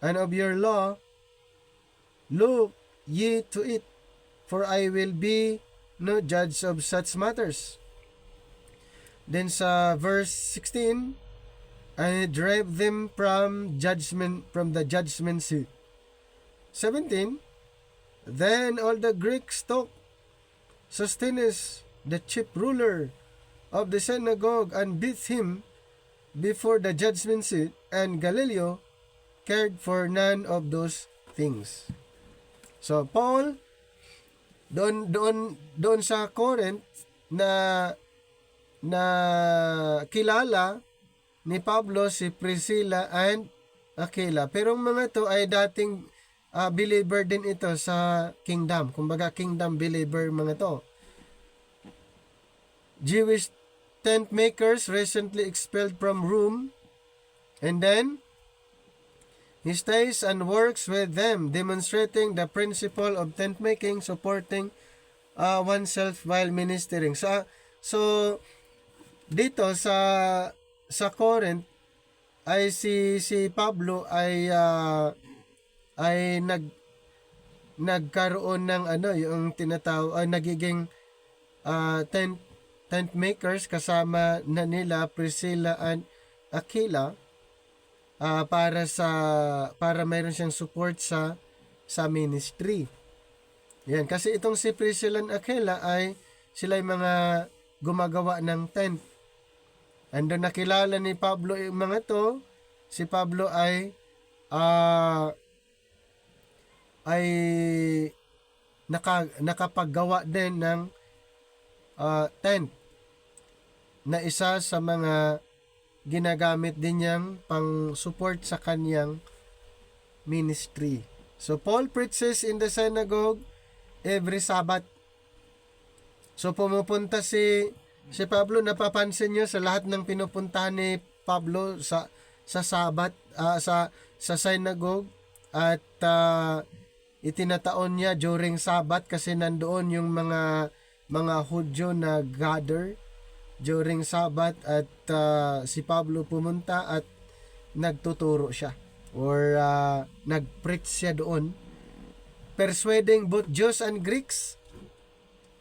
and of your law, look ye to it, for I will be no judge of such matters. Then sa verse 16, I drive them from the judgment seat. 17, Then all the Greeks took Sosthenes, the chief ruler of the synagogue, and beat him, before the judgment seat, and Galileo cared for none of those things. So Paul doon sa Corinth na kilala ni Pablo si Priscilla and Aquila. Pero ang mga to ay dating believer din ito sa kingdom. Kumbaga kingdom believer mga to. Jewish tent makers recently expelled from Rome, and then he stays and works with them, demonstrating the principle of tent making, supporting oneself while ministering. So dito sa Corinth ay si Pablo ay nagkaroon ng yung tinatawag nagiging tent makers kasama na nila Priscilla and Aquila para mayroon siyang support sa ministry. Yan, kasi itong si Priscilla and Aquila ay sila yung mga gumagawa ng tent. Andun nakilala ni Pablo yung mga to. Si Pablo ay nakapaggawa din ng tent na isa sa mga ginagamit din niyang pang support sa kanyang ministry. So Paul preaches in the synagogue every Sabbath. So pumupunta si Pablo, napapansin niyo sa lahat ng pinupuntahan ni Pablo sa Sabbath, sa synagogue, at itinataon niya during Sabbath kasi nandoon yung mga Hudyo na gather during Sabbath, at si Pablo pumunta at nagtuturo siya or nagpreach siya doon, persuading both Jews and Greeks.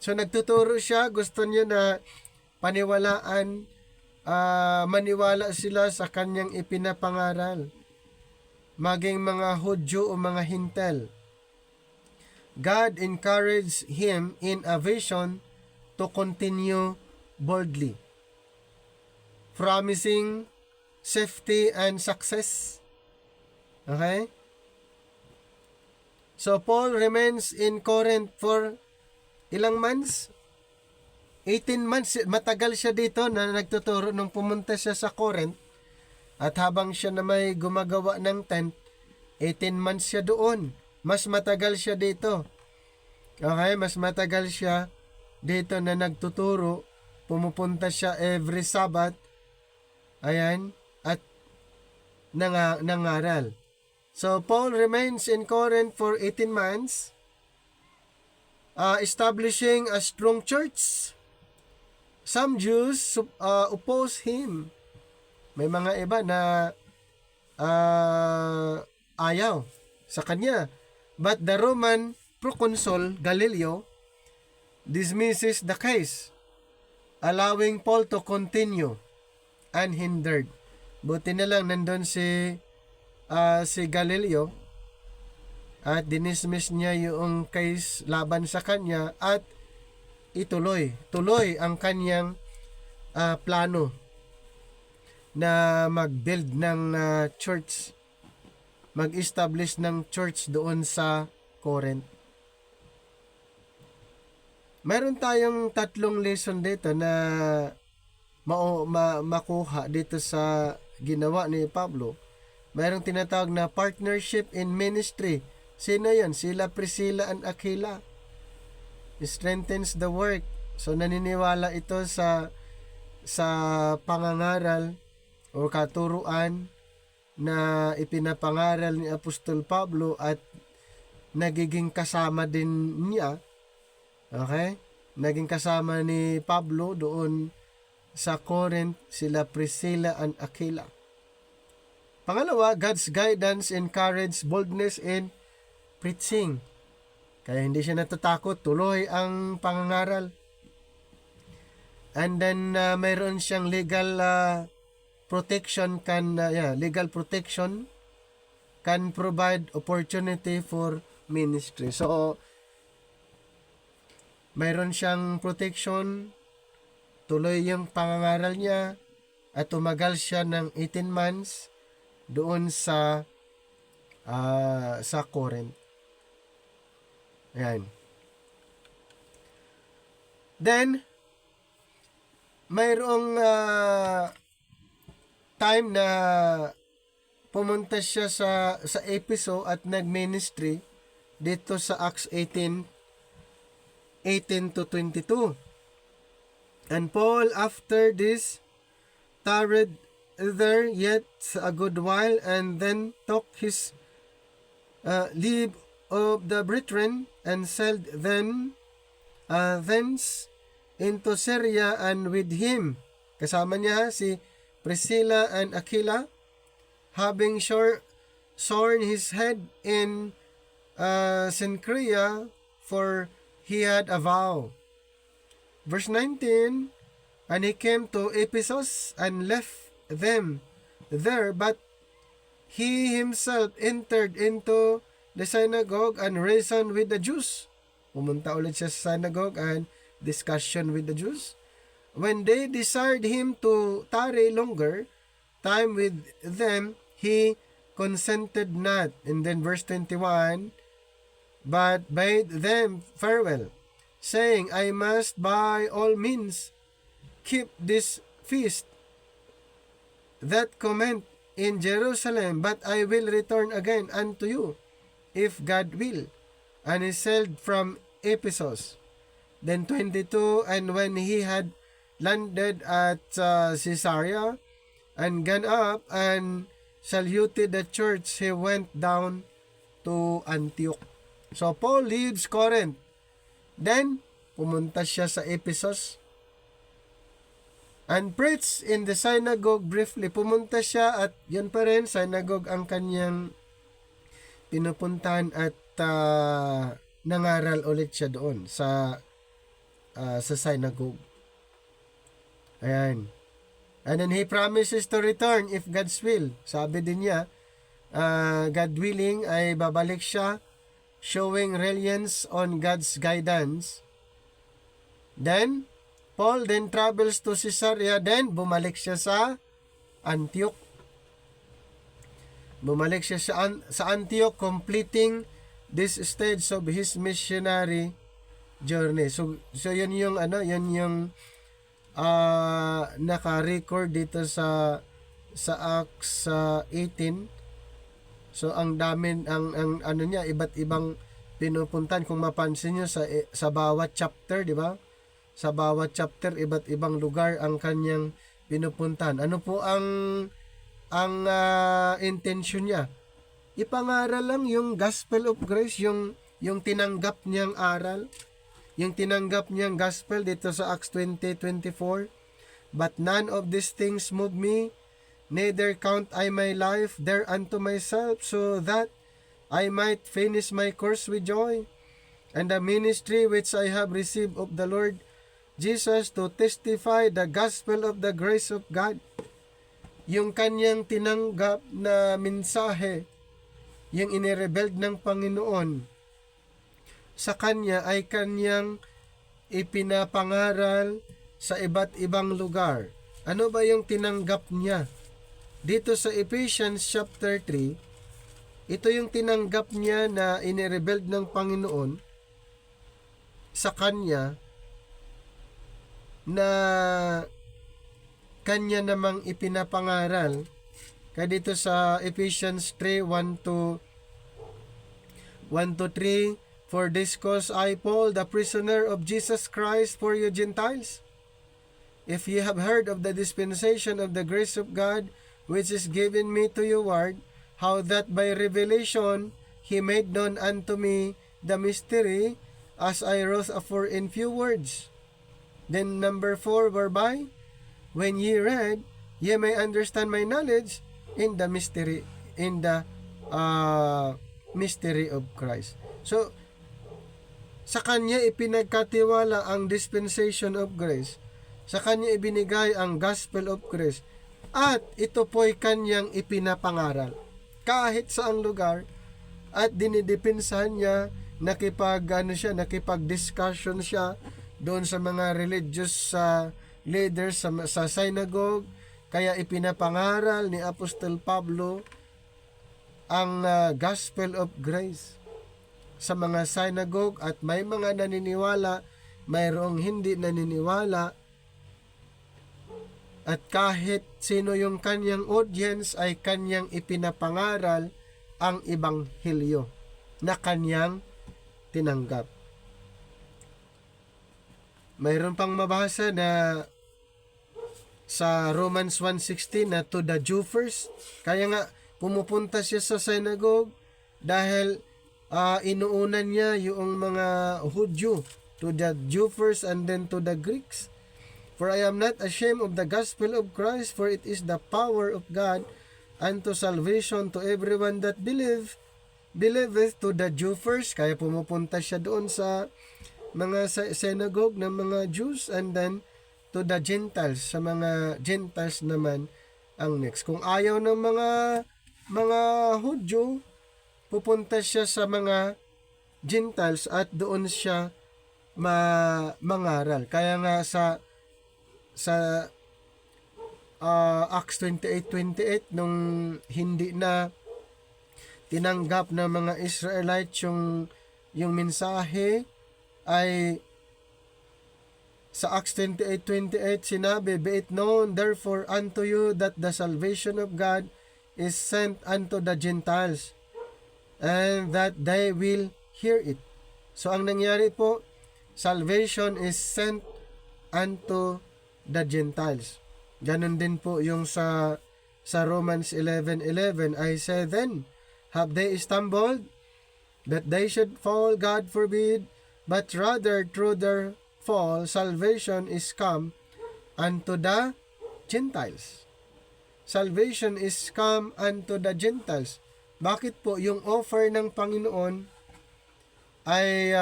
So nagtuturo siya, gusto niya na maniwala sila sa kanyang ipinapangaral, maging mga Hudyo o mga Hintel. God encouraged him in a vision to continue boldly, promising safety and success. Okay? So Paul remains in Corinth for ilang months? 18 months. Matagal siya dito na nagtuturo nung pumunta siya sa Corinth. At habang siya na may gumagawa ng tent, 18 months siya doon. Mas matagal siya dito. Okay? Mas matagal siya dito na nagtuturo. Pumupunta siya every Sabbath. Ayan. At nangaral. So, Paul remains in Corinth for 18 months. Establishing a strong church. Some Jews oppose him. May mga iba na ayaw sa kanya. But the Roman proconsul Galileo dismisses the case, allowing Paul to continue unhindered. Buti na lang nandun si Galileo at dinismiss niya yung case laban sa kanya at tuloy ang kanyang plano na mag-build ng church, mag-establish ng church doon sa Corinth. Meron tayong 3 lesson dito na makuha dito sa ginawa ni Pablo. Mayroong tinatawag na partnership in ministry. Sino yan? Sila Priscilla and Aquila. Strengthens the work. So naniniwala ito sa pangangaral o katuruan na ipinapangaral ni Apostol Pablo at nagiging kasama din niya. Okay? Naging kasama ni Pablo doon sa Corinth, sila Priscilla and Aquila. Pangalawa, God's guidance encourages boldness in preaching. Kaya hindi siya natatakot, tuloy ang pangangaral. And then mayroon siyang legal protection legal protection can provide opportunity for ministry. So mayroon siyang protection, tuloy yung pangangaral niya, at tumagal siya ng 18 months doon sa Corinth. Ayan. Then, mayroong time na pumunta siya sa Epheso at nag-ministry dito sa Acts 18 to 22. And Paul after this tarried there yet a good while, and then took his leave of the brethren, and sailed thence into Syria, and with him kasama niya si Priscilla and Aquila, having shorn his head in Cenchrea, for he had a vow. Verse 19, and he came to Ephesus and left them there, but he himself entered into the synagogue and reasoned with the Jews. Pumunta ulit siya sa synagogue and discussion with the Jews. When they desired him to tarry longer time with them, he consented not. And then verse 21, but bade them farewell, saying, I must by all means keep this feast that cometh in Jerusalem, but I will return again unto you, if God will. And he sailed from Ephesus. Then 22, and when he had landed at Caesarea, and gone up and saluted the church, he went down to Antioch. So Paul leaves Corinth. Then, pumunta siya sa Ephesus and preached in the synagogue briefly. Pumunta siya at yun pa rin, synagogue ang kanyang pinupuntahan, at nangaral ulit siya doon sa synagogue. Ayan. And then he promises to return if God's will. Sabi din niya, God willing, ay babalik siya, showing reliance on God's guidance. Then, Paul then travels to Caesarea, then bumalik siya sa Antioch. Bumalik siya sa Antioch, completing this stage of his missionary journey. So yun yung naka-record dito sa Acts 18. So ang dami ang niya, iba't ibang pinupuntan. Kung mapansin niyo sa bawat chapter, di ba? Sa bawat chapter, iba't ibang lugar ang kanyang pinupuntan. Ano po ang intention niya? Ipangaral lang yung gospel of grace, yung tinanggap niyang aral, yung tinanggap niyang gospel dito sa Acts 20:24. But none of these things move me, neither count I my life thereunto myself, so that I might finish my course with joy, and the ministry which I have received of the Lord Jesus, to testify the gospel of the grace of God. Yung kanyang tinanggap na mensahe, yung inirebeld ng Panginoon, sa kanya ay kanyang ipinapangaral sa iba't ibang lugar. Ano ba yung tinanggap niya? Dito sa Ephesians chapter 3, ito yung tinanggap niya na inirebeld ng Panginoon sa kanya, na kanya namang ipinapangaral. Kaya dito sa Ephesians 3, 1 to 3, for this cause I, Paul, the prisoner of Jesus Christ, for you Gentiles, if ye have heard of the dispensation of the grace of God, which is given me to you ward, how that by revelation he made known unto me the mystery, as I wrote afore in few words. Then number 4, whereby, when ye read, ye may understand my knowledge in the mystery, mystery of Christ. So, sa kanya ipinagkatiwala ang dispensation of grace. Sa kanya ibinigay ang gospel of grace. At ito po'y kanyang ipinapangaral kahit saang lugar, at dinidipinsahan niya, nakipag-discussion siya doon sa mga religious leaders sa synagogue, Kaya ipinapangaral ni Apostol Pablo ang gospel of grace sa mga synagogue, at may mga naniniwala, mayroong hindi naniniwala, at kahit sino yung kanyang audience ay kanyang ipinapangaral ang ebanghelyo na kanyang tinanggap. Mayroon pang mabasa na sa Romans 1:16 na to the Jew first. Kaya nga pumupunta siya sa synagogue dahil inuunan niya yung mga Hudyo, to the Jew first and then to the Greeks. For I am not ashamed of the gospel of Christ, for it is the power of God unto salvation to everyone that believeth, to the Jew first. Kaya pumupunta siya doon sa mga synagogue ng mga Jews, and then to the Gentiles, sa mga Gentiles naman ang next. Kung ayaw ng mga Hudyo, pupunta siya sa mga Gentiles at doon siya mangaral. Kaya nga sa Acts 28:28, nung hindi na tinanggap ng mga Israelites yung mensahe, ay sa Acts 28:28 sinabi, be it known therefore unto you that the salvation of God is sent unto the Gentiles, and that they will hear it. So ang nangyari po, salvation is sent unto the Gentiles. Ganon din po yung sa Romans 11:11, I say then, have they stumbled that they should fall? God forbid, but rather through their fall salvation is come unto the Gentiles. Salvation is come unto the Gentiles. Bakit po yung offer ng Panginoon ay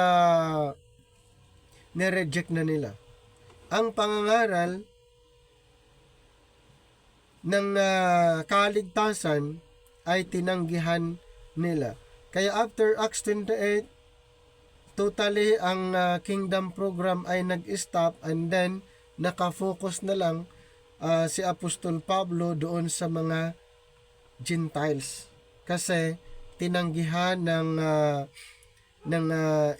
nireject na nila? Ang pangangaral ng kaligtasan ay tinanggihan nila. Kaya after Acts 28, totally ang kingdom program ay nag-stop, and then nakafocus na lang si Apostol Pablo doon sa mga Gentiles. Kasi tinanggihan ng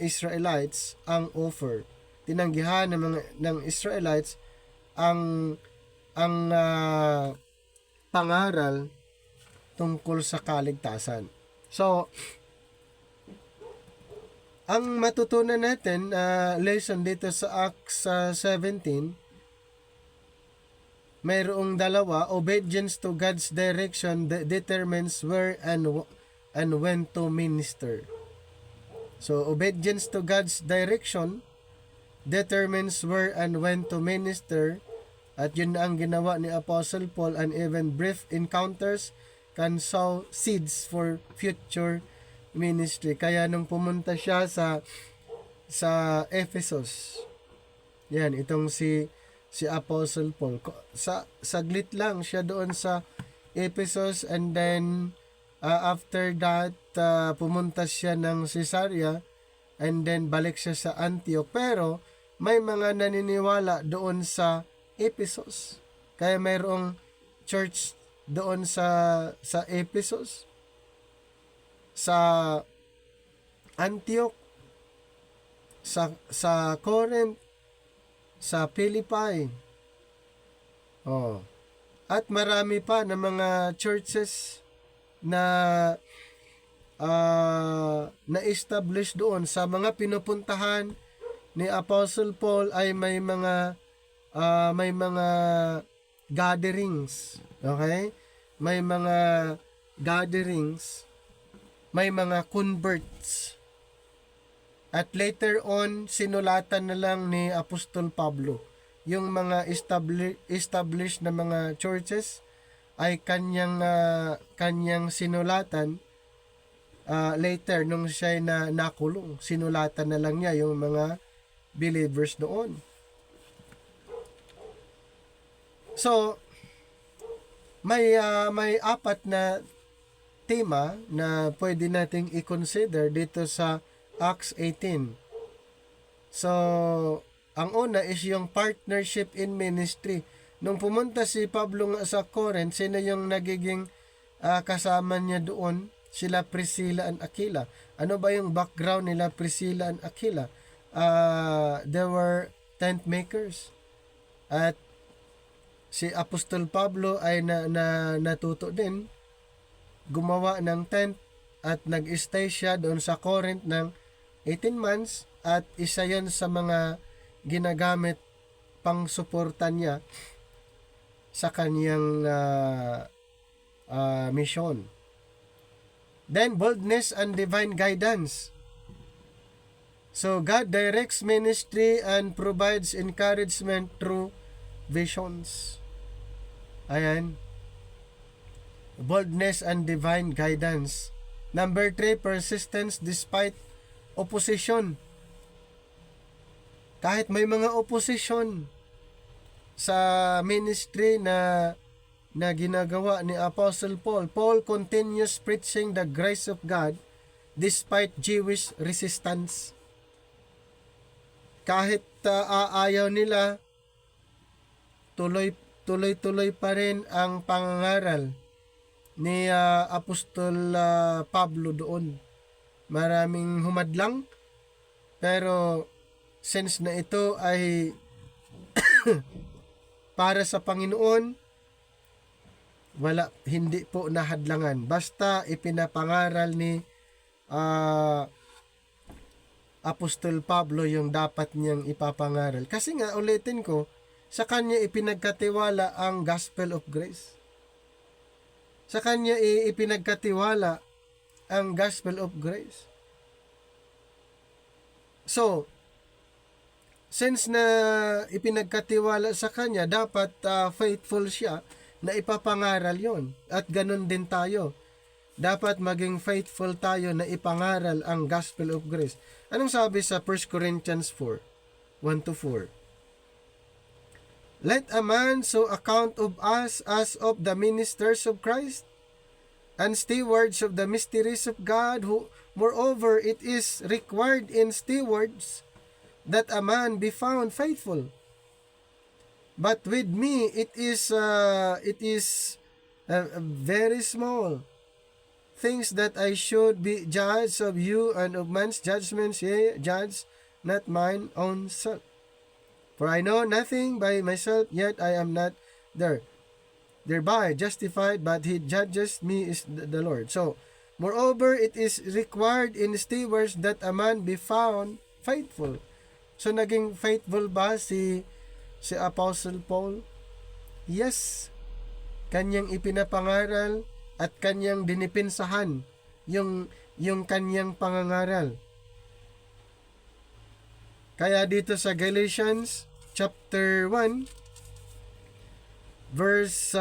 Israelites ang offer. Tinanggihan ng Israelites ang pangaral tungkol sa kaligtasan. So, ang matutunan natin lesson dito sa Acts 17, mayroong dalawa. Obedience to God's direction determines where and when to minister. So, obedience to God's direction determines where and when to minister. At yun na ang ginawa ni Apostle Paul, and even brief encounters can sow seeds for future ministry. Kaya nung pumunta siya sa Ephesus, yan, itong si Apostle Paul, saglit lang siya doon sa Ephesus, and then after that pumunta siya ng Caesarea, and then balik siya sa Antioch. Pero may mga naniniwala doon sa Ephesus, kaya mayroong church doon sa Ephesus, sa Antioch, sa Corinth, sa Philippi. At marami pa na mga churches na na-establish doon. Sa mga pinupuntahan ni Apostle Paul ay may mga gatherings. Okay? May mga gatherings, may mga converts. At later on, sinulatan na lang ni Apostol Pablo yung mga established na mga churches, ay kanyang sinulatan. Later, nung siya na nakulong, sinulatan na lang niya yung mga believers noon. So, may apat na tema na pwede nating i-consider dito sa Acts 18. So, ang una is yung partnership in ministry. nung pumunta si Pablo nga sa Corinth, sino yung nagiging kasama niya doon? Sila Priscilla and Aquila. Ano ba yung background nila Priscilla and Aquila? They were tent makers. At si Apostol Pablo ay natuto din gumawa ng tent at nag-stay siya doon sa Corinth ng 18 months at isa yon sa mga ginagamit pang suporta niya sa kanyang mission. Then, boldness and divine guidance. So, God directs ministry and provides encouragement through visions. Ayan. Boldness and divine guidance. Number 3, persistence despite opposition. Kahit may mga opposition sa ministry na ginagawa ni Apostle Paul, Paul continues preaching the grace of God despite Jewish resistance. Kahit ayaw nila, tuloy-tuloy pa rin ang pangangaral ni Apostol Pablo doon. Maraming humadlang, pero since na ito ay para sa Panginoon, hindi po nahadlangan. Basta ipinapangaral ni Apostol Pablo yung dapat niyang ipapangaral. Kasi nga, ulitin ko, sa kanya ipinagkatiwala ang gospel of grace. Sa kanya ipinagkatiwala ang gospel of grace. So, since na ipinagkatiwala sa kanya, dapat faithful siya na ipapangaral yon. At ganun din tayo. Dapat maging faithful tayo na ipangaral ang gospel of grace. Anong sabi sa 1 Corinthians 4, 1-4? Let a man so account of us as of the ministers of Christ, and stewards of the mysteries of God, who moreover it is required in stewards that a man be found faithful. But with me it is very small things that I should be judged of you and of man's judgments, yea, judge not mine own self. For I know nothing by myself, yet I am not thereby justified, but he judges me is the Lord. So, moreover, it is required in stewards that a man be found faithful. So, naging faithful ba si Apostle Paul? Yes. Kanyang ipinapangaral at kanyang dinipinsahan yung kanyang pangangaral. Kaya dito sa Galatians chapter 1 verse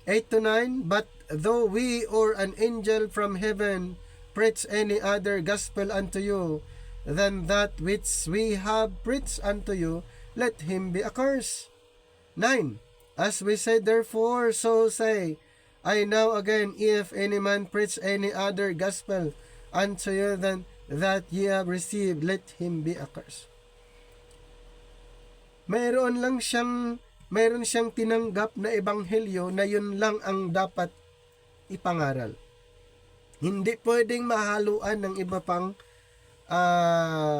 8-9, but though we or an angel from heaven preach any other gospel unto you than that which we have preached unto you, let him be accursed. 9. As we say therefore, so say I now again, if any man preach any other gospel unto you than that ye have received, let him be accursed. Mayroon siyang tinanggap na ebanghelyo na yun lang ang dapat ipangaral. Hindi pwedeng mahaluan ng iba pang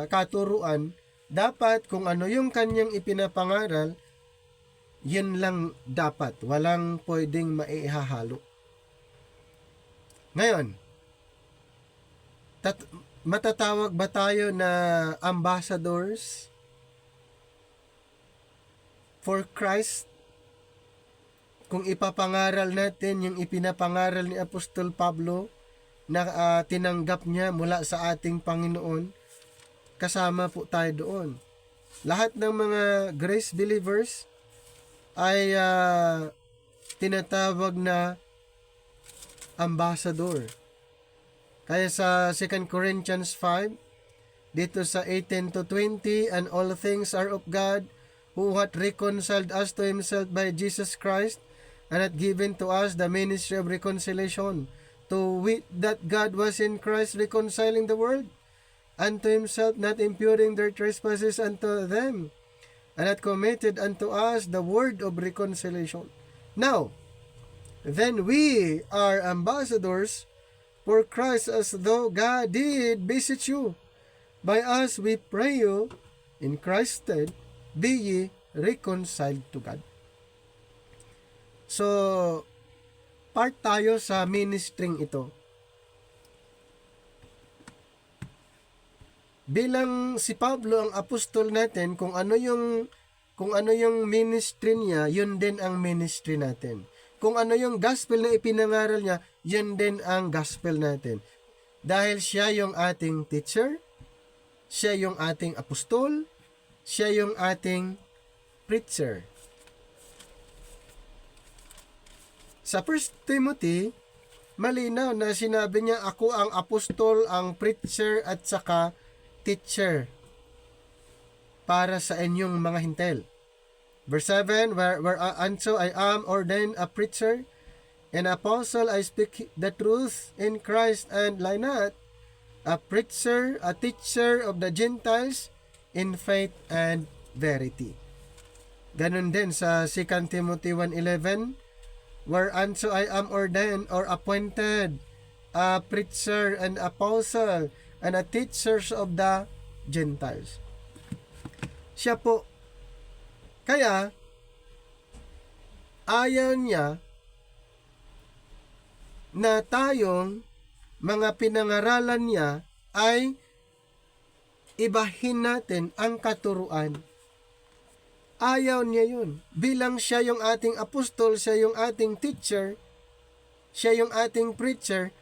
katuruan. Dapat kung ano yung kanyang ipinapangaral, yun lang dapat. Walang pwedeng maihahalo. Ngayon, matatawag ba tayo na ambassadors for Christ? Kung ipapangaral natin yung ipinapangaral ni Apostol Pablo na tinanggap niya mula sa ating Panginoon, kasama po tayo doon. Lahat ng mga grace believers ay tinatawag na ambassador. Kaya sa 2 Corinthians 5, dito sa 18-20, and all things are of God, who hath reconciled us to himself by Jesus Christ, and hath given to us the ministry of reconciliation, to wit that God was in Christ reconciling the world unto himself, not imputing their trespasses unto them, and hath committed unto us the word of reconciliation. Now, then we are ambassadors for Christ, as though God did visit you. By us we pray you, in Christ's stead, be ye reconciled to God. So, part tayo sa ministering ito. Bilang si Pablo ang apostol natin, kung ano yung ministry niya, yun din ang ministry natin. Kung ano yung gospel na ipinangaral niya, yun din ang gospel natin. Dahil siya yung ating teacher, siya yung ating apostol, siya yung ating preacher. Sa 1 Timothy, malinaw na sinabi niya, ako ang apostol, ang preacher, at saka teacher para sa inyong mga hintel. Verse 7, whereunto I am ordained a preacher, an apostle, I speak the truth in Christ, and lie not, a preacher, a teacher of the Gentiles, in faith and verity. Ganon din sa 2 Timothy 1:11, whereunto I am ordained or appointed a preacher and apostle and a teachers of the Gentiles. Siya po. Kaya, ayaw niya na tayong mga pinangaralan niya ay ibahin natin ang katuruan. Ayaw niya yun. Bilang siya yung ating apostol, siya yung ating teacher, siya yung ating preacher,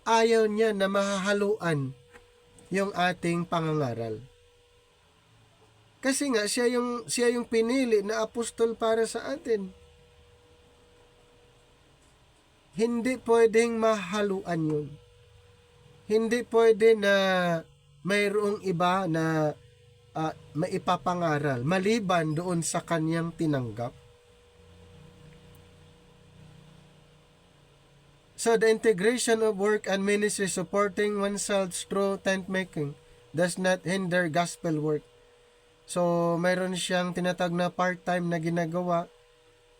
ayaw niya na mahahaluan yung ating pangangaral. Kasi nga siya yung pinili na apostol para sa atin. Hindi pwedeng mahaluan yun. Hindi pwede na mayroong iba na maipapangaral maliban doon sa kanyang tinanggap. So the integration of work and ministry supporting oneself through tent making does not hinder gospel work. So mayroon siyang tinatag na part-time na ginagawa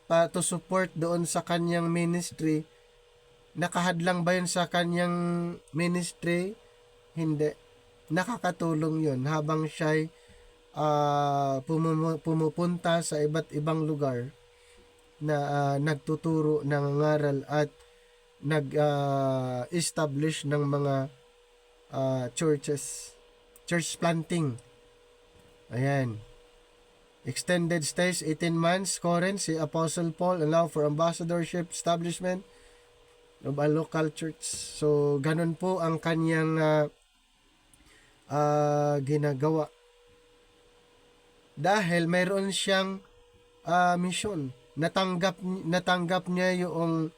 to support doon sa kanyang ministry. Nakahadlang ba yun sa kanyang ministry? Hindi. Nakakatulong yun habang siya'y pumupunta sa iba't ibang lugar na nagtuturo ng ngaral at nag-establish ng mga churches, church planting. Ayan. Extended stays 18 months. Corinth, si Apostle Paul allow for ambassadorship establishment of a local church. So, ganun po ang kanyang ginagawa. Dahil mayroon siyang mission. Natanggap niya yung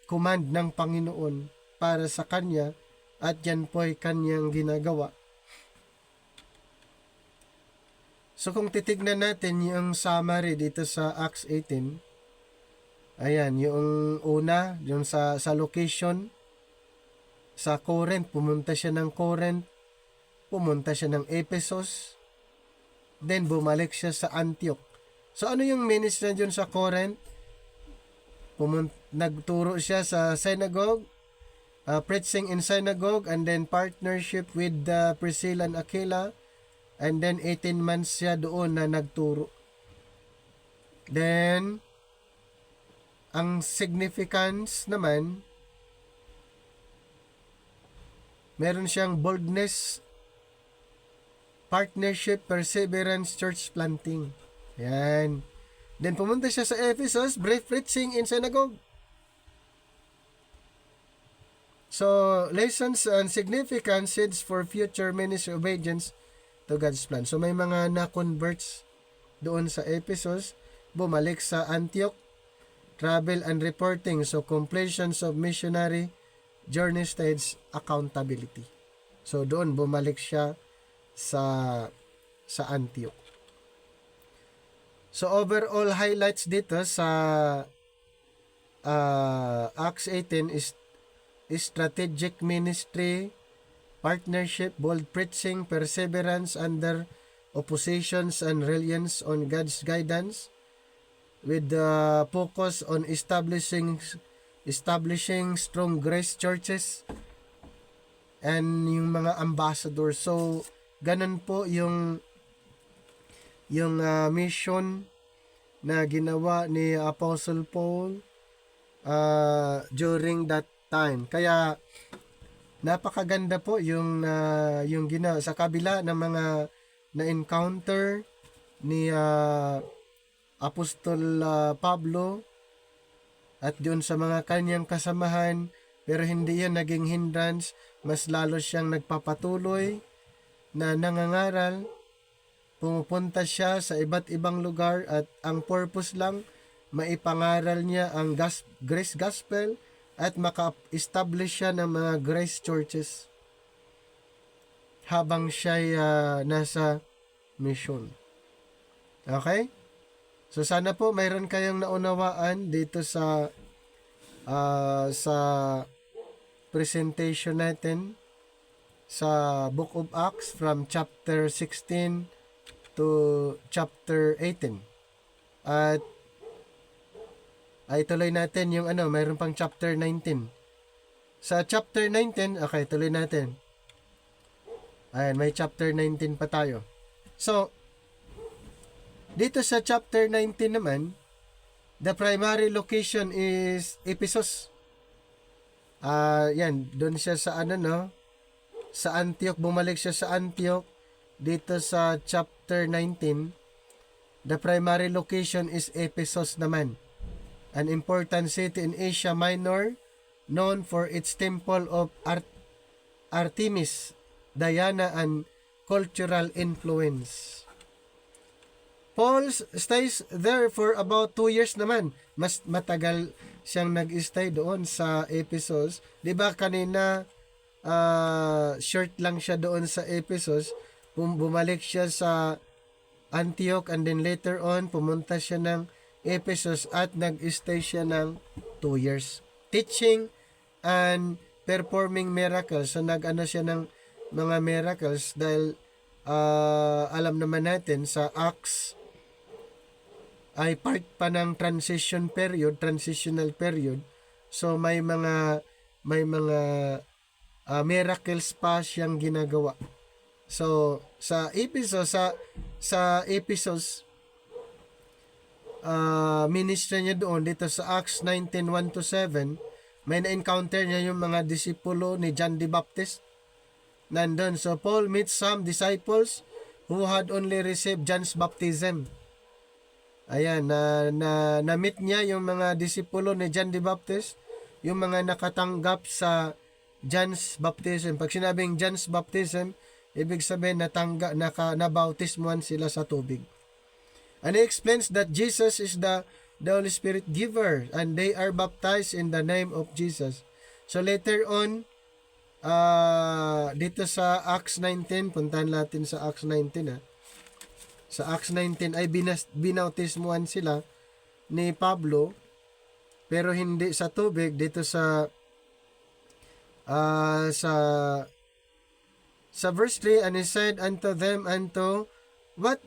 command ng Panginoon para sa kanya at yan po ay kanyang ginagawa. So kung titignan natin yung summary dito sa Acts 18, ayan, yung una, yung sa location, sa Corinth, pumunta siya ng Corinth, pumunta siya ng Ephesus, then bumalik siya sa Antioch. So ano yung ministry dyan sa Corinth? Nagturo siya sa synagogue, preaching in synagogue, and then partnership with Priscilla and Aquila, and then 18 months siya doon na nagturo. Then, ang significance naman, meron siyang boldness, partnership, perseverance, church planting. Yan. Then, pumunta siya sa Ephesus, brief preaching in synagogue. So, lessons and significance seeds for future ministry obedience to God's plan. So, may mga na-converts doon sa Ephesus, bumalik sa Antioch, travel and reporting. So, completions of missionary journey stage, accountability. So, doon bumalik siya sa Antioch. So, overall highlights dito sa Acts 18 is strategic ministry, partnership, bold preaching, perseverance under oppositions and reliance on God's guidance, with the focus on establishing strong grace churches and yung mga ambassador. So ganun po yung mission na ginawa ni Apostle Paul during that time. Kaya napakaganda po yung ginawa sa kabila ng mga na-encounter ni Apostol Pablo at doon sa mga kanyang kasamahan, pero hindi yan naging hindrance. Mas lalo siyang nagpapatuloy na nangangaral. Pumupunta siya sa iba't ibang lugar at ang purpose lang, maipangaral niya ang grace gospel at maka-establish siya ng mga grace churches habang siya nasa mission. Okay? So sana po mayroon kayong naunawaan dito sa presentation natin sa Book of Acts from chapter 16 to chapter 18. At ay tuloy natin yung mayroon pang chapter 19. Sa chapter 19, okay, tuloy natin. Ayan, may chapter 19 pa tayo. So, dito sa chapter 19 naman, the primary location is Ephesus. Yan, doon siya sa sa Antioch, bumalik siya sa Antioch. Dito sa chapter 19, the primary location is Ephesus naman. An important city in Asia Minor, known for its temple of Artemis, Diana, and cultural influence. Paul stays there for about 2 years naman. Mas matagal siyang nag-stay doon sa Ephesus. Di ba kanina short lang siya doon sa Ephesus. Bumalik siya sa Antioch and then later on pumunta siya ng Ephesus at nag-stay siya ng 2 years. Teaching and performing miracles. So nag-ano siya ng mga miracles dahil alam naman natin sa Acts ay part pa ng transitional period. So may mga miracles pa siyang ginagawa. So sa Ephesus ministry niya doon dito sa Acts 19:1-7, may na-encounter niya yung mga disipulo ni John the Baptist. Nandun. So Paul meets some disciples who had only received John's baptism. Ayan, na-meet niya yung mga disipulo ni John the Baptist, yung mga nakatanggap sa John's baptism. Pag sinabing John's baptism, ibig sabihin nabautismuhan sila sa tubig. And he explains that Jesus is the Holy Spirit giver and they are baptized in the name of Jesus. So later on, dito sa Acts 19, puntahan natin sa Acts 19 Sa Acts 19 ay binautismuhan sila ni Pablo, pero hindi sa tubig. Dito sa verse 3, and he said unto them, what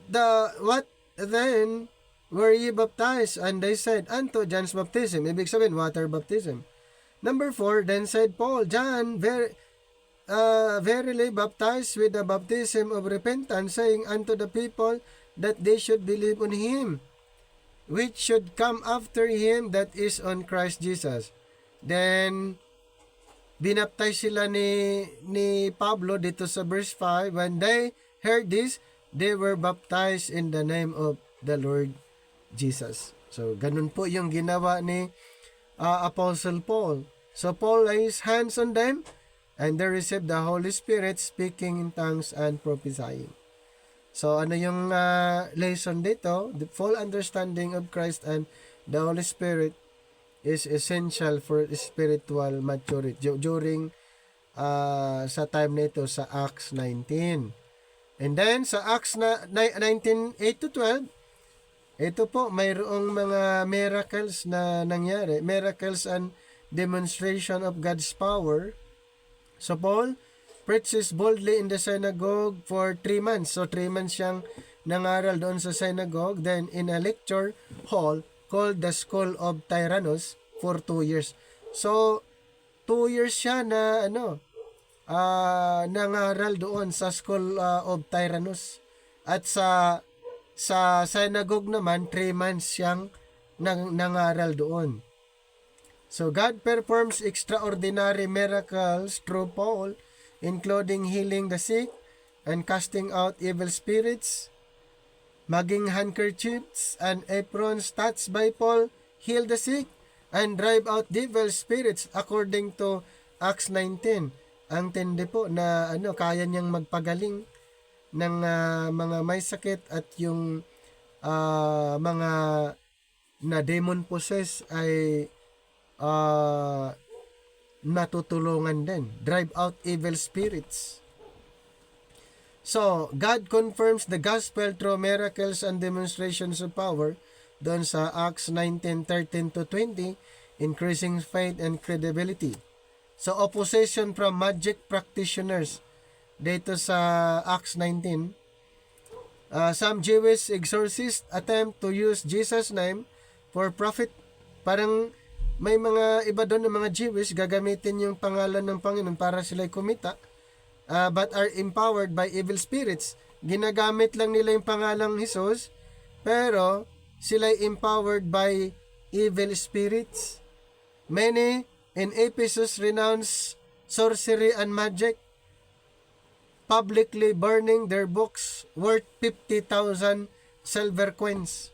then were ye baptized? And they said, unto John's baptism. Ibig sabihin, water baptism. Number 4, then said Paul, John verily baptized with the baptism of repentance, saying unto the people that they should believe on him, which should come after him, that is on Christ Jesus. Then, binaptize sila ni Pablo dito sa verse 5. When they heard this, they were baptized in the name of the Lord Jesus. So, ganun po yung ginawa ni Apostle Paul. So, Paul lays hands on them and they received the Holy Spirit, speaking in tongues and prophesying. So, ano yung lesson dito? The full understanding of Christ and the Holy Spirit is essential for spiritual maturity during sa time nito sa Acts 19. And then, sa Acts 19:8-12, ito po, mayroong mga miracles na nangyari. Miracles and demonstration of God's power. So Paul preaches boldly in the synagogue for 3 months. So 3 months siyang nangaral doon sa synagogue. Then in a lecture hall called the School of Tyrannus for 2 years. So 2 years siya na nangaral doon sa School of Tyrannus. At sa synagogue naman 3 months siyang nangaral doon. So God performs extraordinary miracles through Paul, including healing the sick and casting out evil spirits. Maging handkerchiefs and aprons touched by Paul heal the sick and drive out evil spirits according to Acts 19. Ang tindi po na kaya niyang magpagaling ng mga may sakit at yung mga na demon possessed ay natutulungan din. Drive out evil spirits. So, God confirms the gospel through miracles and demonstrations of power doon sa Acts 19:13 to 20, increasing faith and credibility. So, opposition from magic practitioners dito sa Acts 19. Some Jewish exorcists attempt to use Jesus' name for profit. Parang may mga iba doon ng mga Jewish gagamitin yung pangalan ng Panginoon para sila'y kumita, but are empowered by evil spirits. Ginagamit lang nila yung pangalang Jesus, pero sila'y empowered by evil spirits. Many in Ephesus renounce sorcery and magic, publicly burning their books worth 50,000 silver coins.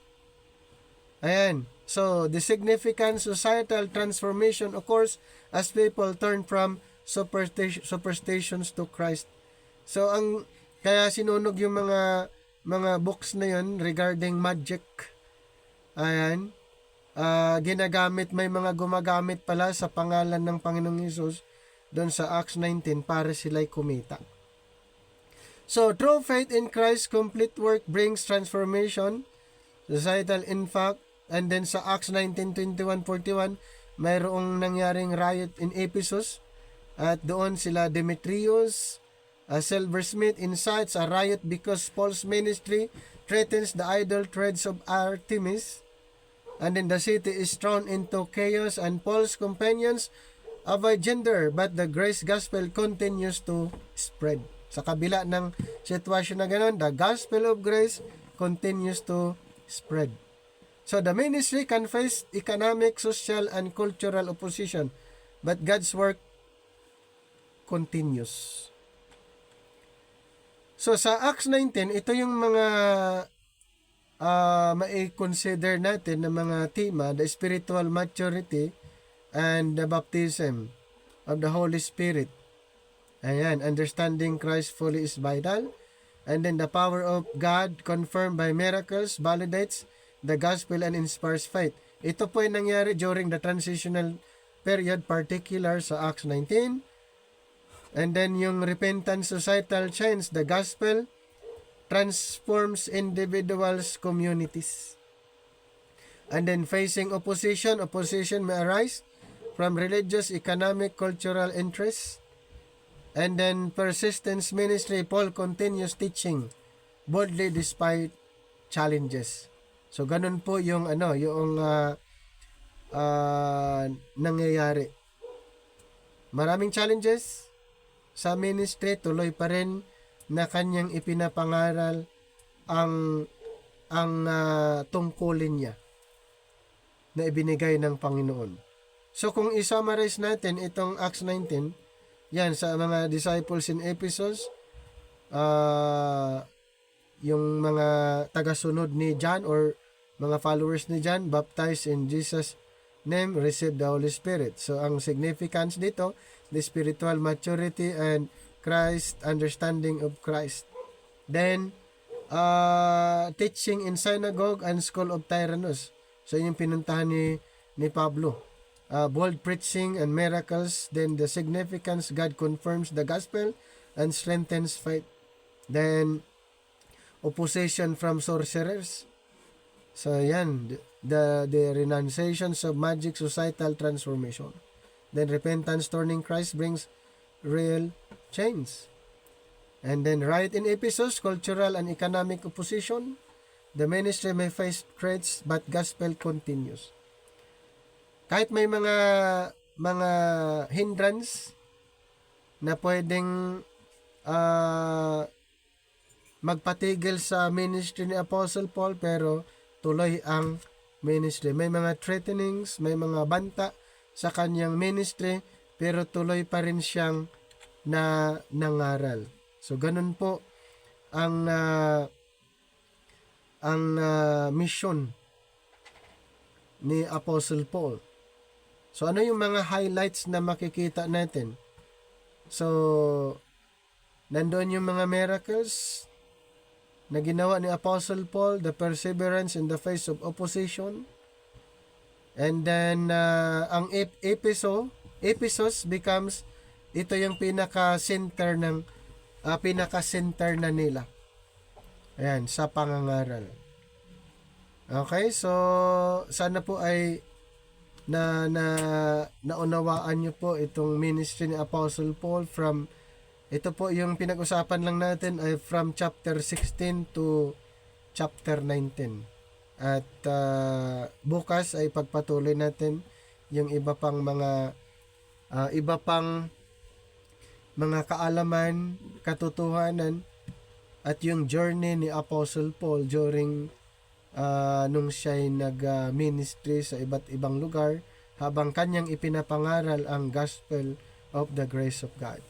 Ayan. So, the significant societal transformation occurs as people turn from superstitions to Christ. So, kaya sinunog yung mga books na yun regarding magic. Ayan. Ginagamit, may mga gumagamit pala sa pangalan ng Panginoong Hesus doon sa Acts 19 para sila'y kumita. So, true faith in Christ's complete work brings transformation, societal impact. And then sa Acts 19:21-41, mayroong nangyaring riot in Ephesus. At doon sila Demetrius, a silversmith, incites a riot because Paul's ministry threatens the idol threads of Artemis. And then the city is thrown into chaos and Paul's companions avoid gender, but the grace gospel continues to spread. Sa kabila ng sitwasyon na ganoon, the gospel of grace continues to spread. So the ministry can face economic, social, and cultural opposition, but God's work continues. So sa Acts 19, ito yung mga mai-consider natin na mga tema, the spiritual maturity and the baptism of the Holy Spirit. Ayan, understanding Christ fully is vital. And then the power of God confirmed by miracles validates the gospel and inspires faith. Ito po ay nangyari during the transitional period, particular sa Acts 19. And then yung repentant societal change, the gospel transforms individuals, communities. And then facing opposition may arise from religious, economic, cultural interests. And then persistence ministry, Paul continues teaching boldly despite challenges. So ganun po yung nangyayari. Maraming challenges sa ministry, tuloy pa rin na kanyang ipinapangaral ang tungkulin niya na ibinigay ng Panginoon. So kung i-summarize natin itong Acts 19, yan sa mga disciples in Ephesus, yung mga tagasunod ni John or mga followers ni John, baptized in Jesus' name, receive the Holy Spirit. So, ang significance dito, the spiritual maturity and Christ, understanding of Christ. Then, teaching in synagogue and school of Tyrannus. So, yung pinuntahan ni Pablo. Bold preaching and miracles. Then, the significance, God confirms the gospel and strengthens faith. Then, opposition from sorcerers. So yan, the renunciations of magic, societal transformation. Then repentance, turning Christ brings real change. And then riot in Ephesus, cultural and economic opposition. The ministry may face threats but gospel continues. Kahit may mga hindrance na pwedeng magpatigil sa ministry ni Apostle Paul, pero tuloy ang ministry. May mga threatenings, may mga banta sa kanyang ministry, pero tuloy pa rin siyang nangaral. So ganun po ang mission ni Apostle Paul. So ano yung mga highlights na makikita natin? So nandoon yung mga miracles na ginawa ni Apostle Paul, the perseverance in the face of opposition. And then ang Ephesus becomes, ito yung pinaka-center na nila. Ayan, sa pangangaral. Okay, so sana po ay naunawaan nyo po itong ministry ni Apostle Paul from, ito po yung pinag-usapan lang natin ay from chapter 16 to chapter 19. At bukas ay pagpatuloy natin yung iba pang mga kaalaman, katotohanan, at yung journey ni Apostle Paul during nung siya'y nag-ministry sa iba't ibang lugar habang kanyang ipinapangaral ang gospel of the grace of God.